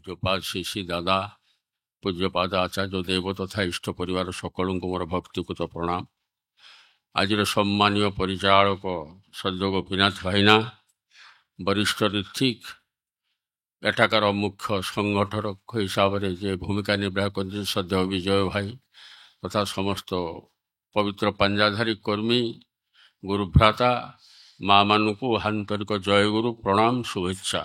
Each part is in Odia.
ପୂଜ୍ୟପାଦ ଶ୍ରୀ ଦାଦା ପୂଜ୍ୟପାଦ ଆଚାର୍ଯ୍ୟ ଦେବ ତଥା ଇଷ୍ଟ ପରିବାର সকলଙ୍କୁ ମୋର ଭକ୍ତିପୂତ ପ୍ରଣାମ। ଆଜିର ସମ୍ମାନୀୟ ପରିଚାଳକ ସଦ୍ୟ ଗୋପୀନାଥ ଭାଇନା, ବରିଷ୍ଠ ଋତ୍ୱିକ, ଏଠାକାର ମୁଖ୍ୟ ସଂଗଠକ ହିସାବରେ ଯେ ଭୂମିକା ନିର୍ବାହ କରିଛନ୍ତି ସଦ୍ୟ ବିଜୟ ଭାଇ ତଥା ସମସ୍ତ ପବିତ୍ର ପାଞ୍ଜାଧାରୀ କର୍ମୀ, ଗୁରୁଭ୍ରାତା ମାମାନଙ୍କୁ ଆନ୍ତରିକ ଜୟଗୁରୁ ପ୍ରଣାମ ଶୁଭେଚ୍ଛା।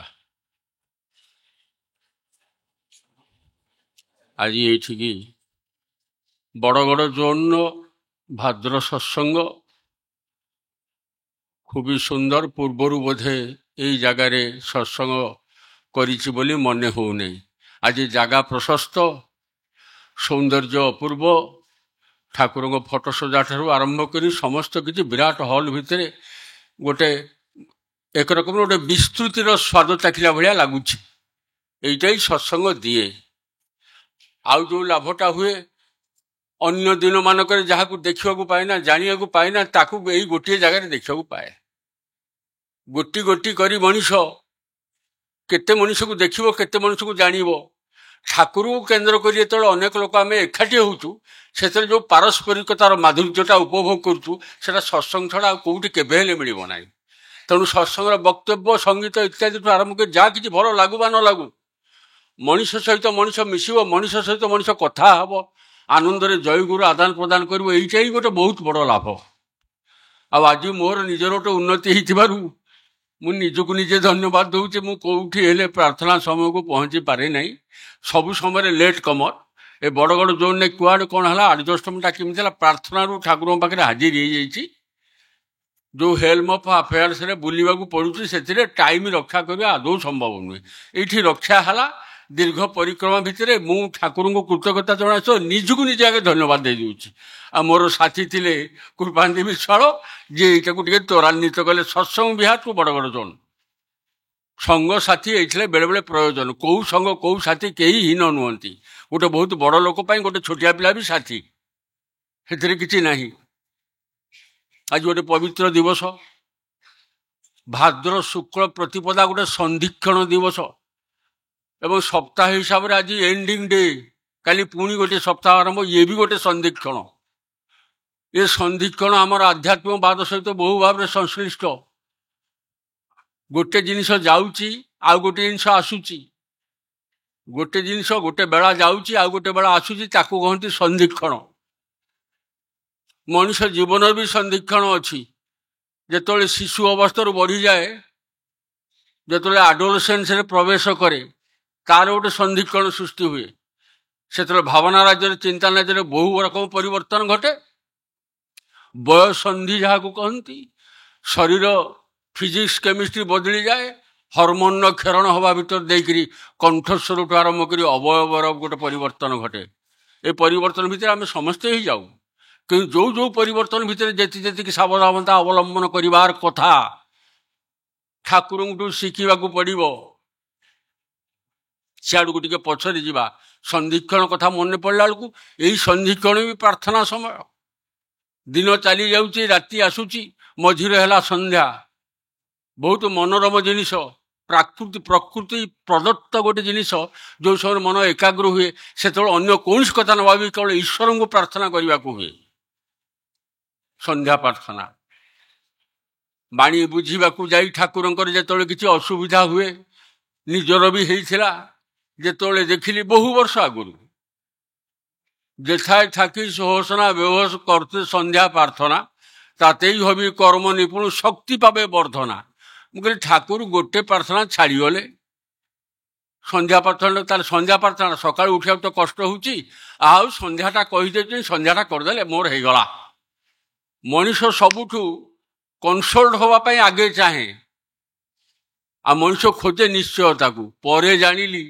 ଆଜି ଏଇଠିକି ବଡ଼ଗଡ଼ ଜୋନ୍ର ଭାଦ୍ର ସତ୍ସଙ୍ଗ খুবই সুন্দর। ପୂର୍ବରୁ ବୋଧେ এই ଜାଗାରେ ସତ୍ସଙ୍ଗ କରିଛି ବୋଲି ମନେ ହେଉନାହିଁ। ଆଜି ଜାଗା ପ୍ରଶସ୍ତ, ସୌନ୍ଦର୍ଯ୍ୟ ଅପୂର୍ବ, ଠାକୁରଙ୍କ ଫଟୋ ସଜା ଠାରୁ ଆରମ୍ଭ କରି ସମସ୍ତ କିଛି ବିରାଟ ହଲ୍ ଭିତରେ ଗୋଟେ ଏକରକମ ଗୋଟେ ବିସ୍ତୃତିର ସ୍ୱାଦ ଚାଖିଲା ଭଳିଆ ଲାଗୁଛି। ଏଇଟା ହିଁ ସତ୍ସଙ୍ଗ ଦିଏ। ଆଉ ଯେଉଁ ଲାଭଟା ହୁଏ ଅନ୍ୟ ଦିନମାନଙ୍କରେ ଯାହାକୁ ଦେଖିବାକୁ ପାଏନା, ଜାଣିବାକୁ ପାଏନା, ତାକୁ ଏଇ ଗୋଟିଏ ଜାଗାରେ ଦେଖିବାକୁ ପାଏ। ଗୋଟି ଗୋଟି କରି ମଣିଷ କେତେ ମଣିଷକୁ ଦେଖିବ, କେତେ ମଣିଷକୁ ଜାଣିବ। ଠାକୁରଙ୍କୁ କେନ୍ଦ୍ର କରି ଯେତେବେଳେ ଅନେକ ଲୋକ ଆମେ ଏକାଠି ହେଉଛୁ, ସେଥିରେ ଯେଉଁ ପାରସ୍ପରିକତାର ମାଧୁର୍ଯ୍ୟଟା ଉପଭୋଗ କରୁଛୁ, ସେଟା ସତ୍ସଙ୍ଗ ଛଡ଼ା ଆଉ କେଉଁଠି କେବେ ହେଲେ ମିଳିବ ନାହିଁ। ତେଣୁ ସତ୍ସଙ୍ଗର ବକ୍ତବ୍ୟ, ସଙ୍ଗୀତ ଇତ୍ୟାଦିଠୁ ଆରମ୍ଭ କରି ଯାହା କିଛି ଭଲ ଲାଗୁ ବା ନ ଲାଗୁ, ମଣିଷ ସହିତ ମଣିଷ ମିଶିବ, ମଣିଷ ସହିତ ମଣିଷ କଥା ହେବ, ଆନନ୍ଦରେ ଜୟଗୁରୁ ଆଦାନ ପ୍ରଦାନ କରିବ। ଏଇଟା ହିଁ ଗୋଟେ ବହୁତ ବଡ଼ ଲାଭ। ଆଉ ଆଜି ମୋର ନିଜର ଗୋଟେ ଉନ୍ନତି ହେଇଥିବାରୁ ମୁଁ ନିଜକୁ ନିଜେ ଧନ୍ୟବାଦ ଦେଉଛି। ମୁଁ କେଉଁଠି ହେଲେ ପ୍ରାର୍ଥନା ସମୟକୁ ପହଞ୍ଚି ପାରେ ନାହିଁ, ସବୁ ସମୟରେ ଲେଟ୍ କମର। ଏ ବଡ଼ଗଡ଼ ଜୋନ୍ରେ କୁଆଡ଼େ କ'ଣ ହେଲା, ଆଡ଼ଜଷ୍ଟମେଣ୍ଟଟା କେମିତି ହେଲା, ପ୍ରାର୍ଥନାରୁ ଠାକୁରଙ୍କ ପାଖରେ ହାଜିର ହେଇଯାଇଛି। ଯେଉଁ ହେଲ୍ମ ଅଫ୍ ଆଫେୟାର୍ସରେ ବୁଲିବାକୁ ପଡ଼ୁଛି, ସେଥିରେ ଟାଇମ୍ ରକ୍ଷା କରିବା ଆଦୌ ସମ୍ଭବ ନୁହେଁ। ଏଇଠି ରକ୍ଷା ହେଲା। ଦୀର୍ଘ ପରିକ୍ରମା ଭିତରେ ମୁଁ ଠାକୁରଙ୍କୁ କୃତଜ୍ଞତା ଜଣାଇ ସହ ନିଜକୁ ନିଜେ ଆଗେ ଧନ୍ୟବାଦ ଦେଇଦେଉଛି। ଆଉ ମୋର ସାଥୀ ଥିଲେ କୃପାନ୍ତି ବିଶ୍ୱାଳ, ଯିଏ ଏଇଟାକୁ ଟିକେ ତ୍ୱରାନ୍ୱିତ କଲେ। ସତ୍ସଙ୍ଗ ବିହାରକୁ ବଡ଼ଗଡ଼ ଜୋନ୍ ସଙ୍ଗ ସାଥୀ ଏଇଥିଲେ ବେଳେବେଳେ ପ୍ରୟୋଜନ। କେଉଁ ସଙ୍ଗ କେଉଁ ସାଥୀ କେହି ହୀନ ନୁହନ୍ତି। ଗୋଟେ ବହୁତ ବଡ଼ ଲୋକ ପାଇଁ ଗୋଟେ ଛୋଟିଆ ପିଲା ବି ସାଥୀ, ସେଥିରେ କିଛି ନାହିଁ। ଆଜି ଗୋଟେ ପବିତ୍ର ଦିବସ, ଭାଦ୍ର ଶୁକ୍ଳ ପ୍ରତିପଦା, ଗୋଟେ ସନ୍ଧିକ୍ଷଣ ଦିବସ ଏବଂ ସପ୍ତାହ ହିସାବରେ ଆଜି ଏଣ୍ଡିଂ ଡେ। କାଲି ପୁଣି ଗୋଟିଏ ସପ୍ତାହ ଆରମ୍ଭ। ଇଏ ବି ଗୋଟେ ସନ୍ଧିକ୍ଷଣ। ଏ ସନ୍ଧିକ୍ଷଣ ଆମର ଆଧ୍ୟାତ୍ମିକବାଦ ସହିତ ବହୁ ଭାବରେ ସଂଶ୍ଳିଷ୍ଟ। ଗୋଟେ ଜିନିଷ ଯାଉଛି, ଆଉ ଗୋଟେ ଜିନିଷ ଆସୁଛି। ଗୋଟେ ଜିନିଷ ଗୋଟେ ବେଳା ଯାଉଛି, ଆଉ ଗୋଟେ ବେଳା ଆସୁଛି, ତାକୁ କହନ୍ତି ସନ୍ଧିକ୍ଷଣ। ମଣିଷ ଜୀବନରେ ବି ସନ୍ଧିକ୍ଷଣ ଅଛି। ଯେତେବେଳେ ଶିଶୁ ଅବସ୍ଥାରୁ ବଢ଼ିଯାଏ, ଯେତେବେଳେ ଆଡୋଲେସେନ୍ସରେ ପ୍ରବେଶ କରେ, ତାର ଗୋଟେ ସନ୍ଧିକ୍ଷଣ ସୃଷ୍ଟି ହୁଏ। ସେତେବେଳେ ଭାବନା ରାଜ୍ୟରେ, ଚିନ୍ତା ରାଜ୍ୟରେ ବହୁ ରକମ ପରିବର୍ତ୍ତନ ଘଟେ। ବୟସନ୍ଧି ଯାହାକୁ କହନ୍ତି, ଶରୀର ଫିଜିକ୍ସ କେମିଷ୍ଟ୍ରି ବଦଳିଯାଏ। ହରମୋନର କ୍ଷରଣ ହେବା ଭିତରେ ଦେଇକରି କଣ୍ଠସ୍ୱରଠୁ ଆରମ୍ଭ କରି ଅବୟବର ଗୋଟେ ପରିବର୍ତ୍ତନ ଘଟେ। ଏ ପରିବର୍ତ୍ତନ ଭିତରେ ଆମେ ସମସ୍ତେ ହିଁ ଯାଉ। କିନ୍ତୁ ଯେଉଁ ଯେଉଁ ପରିବର୍ତ୍ତନ ଭିତରେ ଯେତିକି ସାବଧାନତା ଅବଲମ୍ବନ କରିବାର କଥା, ଠାକୁରଙ୍କଠୁ ଶିଖିବାକୁ ପଡ଼ିବ। ସିଆଡ଼କୁ ଟିକେ ପଛରେ ଯିବା। ସନ୍ଧିକ୍ଷଣ କଥା ମନେ ପଡ଼ିଲା ବେଳକୁ ଏଇ ସନ୍ଧିକ୍ଷଣ ବି ପ୍ରାର୍ଥନା ସମୟ। ଦିନ ଚାଲି ଯାଉଛି, ରାତି ଆସୁଛି, ମଝିରେ ହେଲା ସନ୍ଧ୍ୟା। ବହୁତ ମନୋରମ ଜିନିଷ, ପ୍ରକୃତି ପ୍ରଦତ୍ତ ଗୋଟେ ଜିନିଷ। ଯେଉଁ ସମୟରେ ମନ ଏକାଗ୍ର ହୁଏ, ସେତେବେଳେ ଅନ୍ୟ କୌଣସି କଥା ନ ଭାବି କେବଳ ଈଶ୍ୱରଙ୍କୁ ପ୍ରାର୍ଥନା କରିବାକୁ ହୁଏ। ସନ୍ଧ୍ୟା ପ୍ରାର୍ଥନା। ବାଣୀ ବୁଝିବାକୁ ଯାଇ ଠାକୁରଙ୍କର ଯେତେବେଳେ କିଛି ଅସୁବିଧା ହୁଏ, ନିଜର ବି ହେଇଥିଲା। ଯେତେବେଳେ ଦେଖିଲି বহু ବର୍ଷ ଆଗରୁ, যেথায় থাকি সহসনা বেহস করতে সন্ধ্যা প্রার্থনা, তাতেই হবি কর্ম নিপুণ শক্তি পাবে বর্ধনা। ମୁଁ କହିଲି ଠାକୁର ଗୋଟେ ପ୍ରାର୍ଥନା ଛାଡ଼ିଗଲେ, ସନ୍ଧ୍ୟା ପ୍ରାର୍ଥନା। ତାହେଲେ ସନ୍ଧ୍ୟା ପ୍ରାର୍ଥନା ସକାଳୁ ଉଠିବାକୁ ତ କଷ୍ଟ ହେଉଛି, ଆଉ ସନ୍ଧ୍ୟାଟା କହିଦେଉଛନ୍ତି, ସନ୍ଧ୍ୟାଟା କରିଦେଲେ ମୋର ହେଇଗଲା। ମଣିଷ ସବୁଠୁ କନସୋଲ୍ଡ ହେବା ପାଇଁ ଆଗେ ଚାହେଁ, ଆଉ ମଣିଷ ଖୋଜେ ନିଶ୍ଚୟତାକୁ। ପରେ ଜାଣିଲି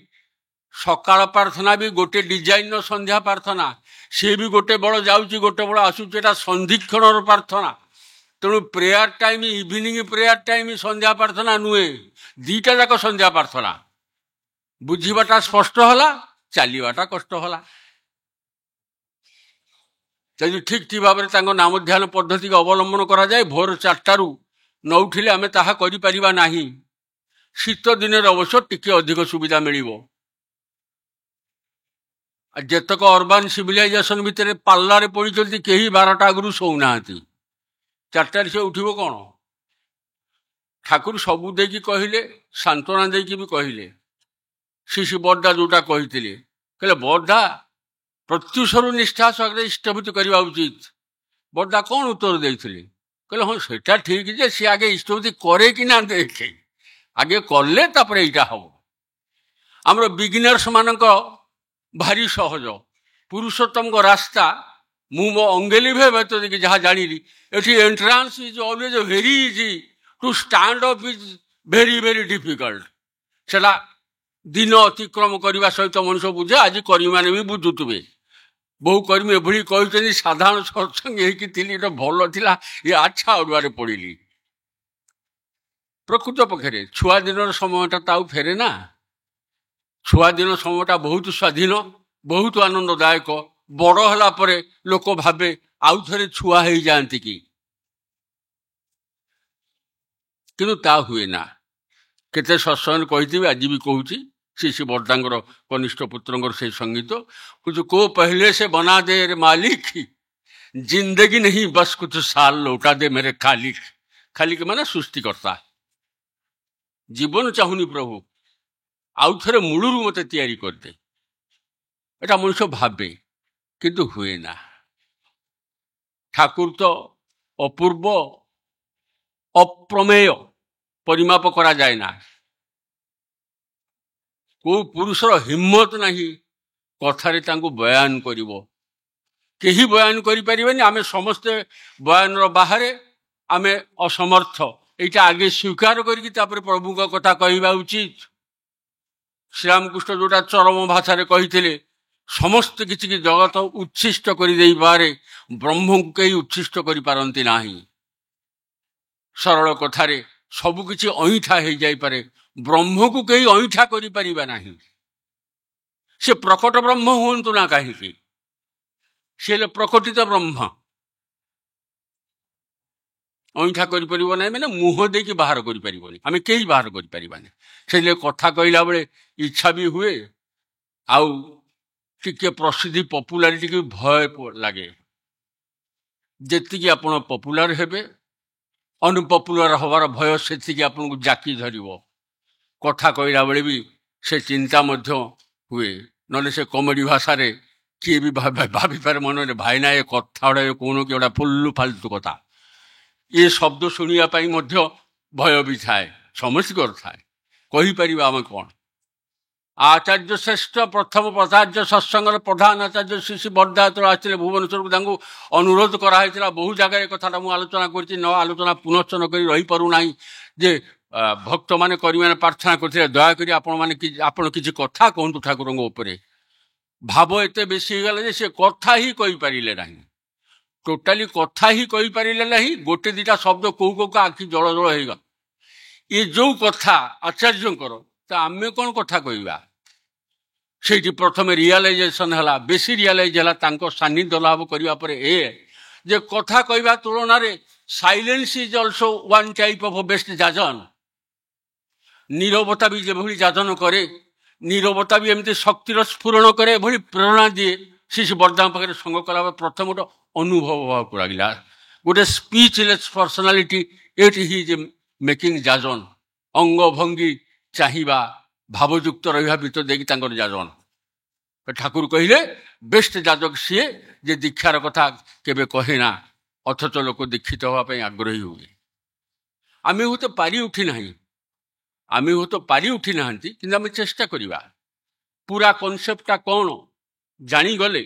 ସକାଳ ପ୍ରାର୍ଥନା ବି ଗୋଟେ ଡିଜାଇନର ସନ୍ଧ୍ୟା ପ୍ରାର୍ଥନା। ସିଏ ବି ଗୋଟେ ବେଳ ଯାଉଛି, ଗୋଟେ ବେଳ ଆସୁଛି। ଏଟା ସନ୍ଧିକ୍ଷଣର ପ୍ରାର୍ଥନା। ତେଣୁ prayer time, evening prayer time ସନ୍ଧ୍ୟା ପ୍ରାର୍ଥନା ନୁହେଁ। ଦୁଇଟା ଯାକ ସନ୍ଧ୍ୟା ପ୍ରାର୍ଥନା। ବୁଝିବାଟା ସ୍ପଷ୍ଟ ହେଲା, ଚାଲିବାଟା କଷ୍ଟ ହେଲା। ଯଦି ଠିକ୍ ଭାବରେ ତାଙ୍କ ନାମ ଧ୍ୟାନ ପଦ୍ଧତିକୁ ଅବଲମ୍ବନ କରାଯାଏ, ଭୋର 4ଟାରୁ ନ ଉଠିଲେ ଆମେ ତାହା କରିପାରିବା ନାହିଁ। ଶୀତ ଦିନରେ ଅବଶ୍ୟ ଟିକେ ଅଧିକ ସୁବିଧା ମିଳିବ। ଯେତକ ଅର୍ବାନ୍ ସିଭିଲାଇଜେସନ୍ ଭିତରେ ପାଲ୍ଲାରେ ପଡ଼ିଛନ୍ତି, କେହି 12ଟା ଆଗରୁ ଶୋଉନାହାନ୍ତି। 4ଟାରେ ସେ ଉଠିବ କ'ଣ? ଠାକୁର ସବୁ ଦେଇକି କହିଲେ, ସାନ୍ତ୍ୱନା ଦେଇକି ବି କହିଲେ। ଶିଶୁ ବଡ଼ଦା ଯୋଉଟା କହିଥିଲେ, କହିଲେ ବଡ଼ଦା ପ୍ରତ୍ୟୁଷରୁ ନିଷ୍ଠା ସହକାରେ ଇଷ୍ଟଭୂତି କରିବା ଉଚିତ। ବଡ଼ଦା କ'ଣ ଉତ୍ତର ଦେଇଥିଲେ? କହିଲେ ହଁ ସେଟା ଠିକ ଯେ ସିଏ ଆଗେ ଇଷ୍ଟଭୂତି କରେ କି ନା ଦେଖେ, ଆଗେ କଲେ ତାପରେ ଏଇଟା ହବ। ଆମର ବିଗିନର୍ସ ମାନଙ୍କ ଭାରି ସହଜ। ପୁରୁଷୋତ୍ତମଙ୍କ ରାସ୍ତା ମୁଁ ମୋ ଅଙ୍ଗେଲି ଭେଦ ଦେଇକି ଯାହା ଜାଣିଲି, ଏଠି entrance is always very easy, to stand up is very very difficult. ସେଟା ଦିନ ଅତିକ୍ରମ କରିବା ସହିତ ମଣିଷ ବୁଝେ। ଆଜି କର୍ମୀମାନେ ବି ବୁଝୁଥିବେ। ବହୁ କର୍ମୀ ଏଭଳି କହିଛନ୍ତି ସାଧାରଣ ସତ୍ସଙ୍ଗ ହେଇକି ଥିଲି, ଏଟା ଭଲ ଥିଲା, ଏ ଆଚ୍ଛା ଅଡୁଆରେ ପଡ଼ିଲି। ପ୍ରକୃତ ପକ୍ଷରେ ଛୁଆଦିନର ସମୟଟା ତ ଆଉ ଫେରେ ନା। ଛୁଆଦିନ ସମୟଟା ବହୁତ ସ୍ୱାଧୀନ, ବହୁତ ଆନନ୍ଦଦାୟକ। ବଡ଼ ହେଲା ପରେ ଲୋକ ଭାବେ ଆଉ ଥରେ ଛୁଆ ହେଇଯାଆନ୍ତି କି, କିନ୍ତୁ ତା ହୁଏ ନା। କେତେ ସତ୍ସଙ୍ଗରେ କହିଥିବି, ଆଜି ବି କହୁଛି। ଶ୍ରୀ ବଡ଼ଦାଙ୍କର କନିଷ୍ଠ ପୁତ୍ରଙ୍କର ସେଇ ସଙ୍ଗୀତ କୁछ କୋ ପହଲେ ସେ ବନା ଦେ ରେ ମାଲିକ, ଜିନ୍ଦଗି नहीं बस कुछ साल लौटा दे मेरे खालिक। ଖାଲିକ ମାନେ ସୃଷ୍ଟିକର୍ତ୍ତା। ଜୀବନ ଚାହୁଁନି ପ୍ରଭୁ, ଆଉ ଥରେ ମୂଳରୁ ମତେ ତିଆରି କରିଦେ। ଏଟା ମଣିଷ ଭାବେ, କିନ୍ତୁ ହୁଏ ନା। ଠାକୁର ତ ଅପୂର୍ବ, ଅପ୍ରମେୟ, ପରିମାପ କରାଯାଏ ନା। କୋଉ ପୁରୁଷର ହିମ୍ମତ ନାହିଁ କଥାରେ ତାଙ୍କୁ ବୟାନ କରିବ। କେହି ବୟାନ କରିପାରିବେନି। ଆମେ ସମସ୍ତେ ବୟାନର ବାହାରେ, ଆମେ ଅସମର୍ଥ। ଏଇଟା ଆଗେ ସ୍ୱୀକାର କରିକି ତାପରେ ପ୍ରଭୁଙ୍କ କଥା କହିବା ଉଚିତ। ଶ୍ରୀରାମକୃଷ୍ଣ ଯୋଉଟା ଚରମ ଭାଷାରେ କହିଥିଲେ, ସମସ୍ତେ କିଛି ଜଗତ ଉଚ୍ଛିଷ୍ଟ କରିଦେଇପାରେ, ବ୍ରହ୍ମଙ୍କୁ କେହି ଉଚ୍ଛିଷ୍ଟ କରିପାରନ୍ତି ନାହିଁ। ସରଳ କଥାରେ ସବୁ କିଛି ଅଇଁଠା ହେଇଯାଇପାରେ, ବ୍ରହ୍ମକୁ କେହି ଅଇଁଠା କରିପାରିବା ନାହିଁ। ସେ ପ୍ରକଟ ବ୍ରହ୍ମ ହୁଅନ୍ତୁ ନା କାହିଁକି, ସେ ହେଲେ ପ୍ରକଟିତ ବ୍ରହ୍ମ। ଅଇଁଠା କରିପାରିବ ନାହିଁ ମାନେ ମୁହଁ ଦେଇକି ବାହାର କରିପାରିବନି, ଆମେ କେହି ବାହାର କରିପାରିବାନି। ସେଇଲେ କଥା କହିଲା ବେଳେ ଇଚ୍ଛା ବି ହୁଏ, ଆଉ ଟିକେ ପ୍ରସିଦ୍ଧି ପପୁଲାରିଟିକି ଭୟ ଲାଗେ। ଯେତିକି ଆପଣ ପପୁଲାର ହେବେ, ଅନପପୁଲାର ହବାର ଭୟ ସେତିକି ଆପଣଙ୍କୁ ଜାକି ଧରିବ। କଥା କହିଲା ବେଳେ ବି ସେ ଚିନ୍ତା ମଧ୍ୟ ହୁଏ। ନହେଲେ ସେ କମେଡି ଭାଷାରେ କିଏ ବି ଭାବିପାରେ ମନରେ, ଭାଇନା ଏ କଥା ଗୁଡ଼ା କୌଣ କି ଗୋଟା ଫୁଲୁ ଫାଲତୁ କଥା। ଏ ଶବ୍ଦ ଶୁଣିବା ପାଇଁ ମଧ୍ୟ ଭୟ ବି ଥାଏ, ସମସ୍ତଙ୍କର ଥାଏ। କହିପାରିବା ଆମେ କ'ଣ? ଆଚାର୍ଯ୍ୟ ଶ୍ରେଷ୍ଠ ପ୍ରଥମ ପଚାର୍ଯ୍ୟ ସତ୍ସଙ୍ଗର ପ୍ରଧାନ ଆଚାର୍ଯ୍ୟ ଶ୍ରୀ ବଡ଼ଦା ଯେତେବେଳେ ଆସିଥିଲେ ଭୁବନେଶ୍ୱରକୁ, ତାଙ୍କୁ ଅନୁରୋଧ କରାହେଇଥିଲା। ବହୁ ଜାଗାରେ କଥାଟା ମୁଁ ଆଲୋଚନା କରିଛି, ନ ଆଲୋଚନା ପୁନଶ୍ଚ ନ କରି ରହିପାରୁନାହିଁ, ଯେ ଭକ୍ତମାନେ କର୍ମୀମାନେ ପ୍ରାର୍ଥନା କରିଥିଲେ, ଦୟାକରି ଆପଣ କିଛି କଥା କୁହନ୍ତୁ ଠାକୁରଙ୍କ ଉପରେ। ଭାବ ଏତେ ବେଶୀ ହେଇଗଲା ଯେ ସେ କଥା ହିଁ କହିପାରିଲେ ନାହିଁ। ଟୋଟାଲି କଥା ହିଁ କହିପାରିଲେ ନାହିଁ। ଗୋଟେ ଦିଟା ଶବ୍ଦ କୋଉ କୋଉ ଆଖି ଜଳ ଜଳ ହେଇଗଲା। ଏ ଯୋଉ କଥା ଆଚାର୍ଯ୍ୟଙ୍କର, ତ ଆମେ କ'ଣ କଥା କହିବା? ସେଇଠି ପ୍ରଥମେ ରିଆଲାଇଜେସନ ହେଲା, ବେଶୀ ରିଆଲାଇଜ ହେଲା ତାଙ୍କ ସାନ୍ନିଧ୍ୟ ଲାଭ କରିବା ପରେ, ଯେ କଥା କହିବା ତୁଳନାରେ silence is also one type of best ଯାଜନ। ନୀରବତା ବି ଯେଭଳି ଯାଜନ କରେ, ନୀରବତା ବି ଏମିତି ଶକ୍ତିର ସ୍ଫୁରଣ କରେ, ଏଭଳି ପ୍ରେରଣା ଦିଏ। ଶ୍ରୀ ବଡ଼ଦାଙ୍କ ପାଖରେ ସଙ୍ଗ କଲାବେଳେ ପ୍ରଥମ ଗୋଟେ ଅନୁଭବ ହେବାକୁ ଲାଗିଲା, ଗୋଟେ speechless personality, it he is making ଯାଜନ। ଅଙ୍ଗ ଭଙ୍ଗୀ ଚାହିଁବା, ଭାବଯୁକ୍ତ ରହିବା ଭିତରେ ଦେଇକି ତାଙ୍କର ଯାଜନ। ଠାକୁର କହିଲେ ବେଷ୍ଟ ଯାଜକ ସିଏ ଯେ ଦୀକ୍ଷାର କଥା କେବେ କହେ ନା, ଅଥଚ ଲୋକ ଦୀକ୍ଷିତ ହେବା ପାଇଁ ଆଗ୍ରହୀ ହୁଏ। ଆମେ ହୁଏତ ପାରି ଉଠି ନାହାନ୍ତି, କିନ୍ତୁ ଆମେ ଚେଷ୍ଟା କରିବା। ପୁରା କନସେପ୍ଟଟା କ'ଣ ଜାଣିଗଲେ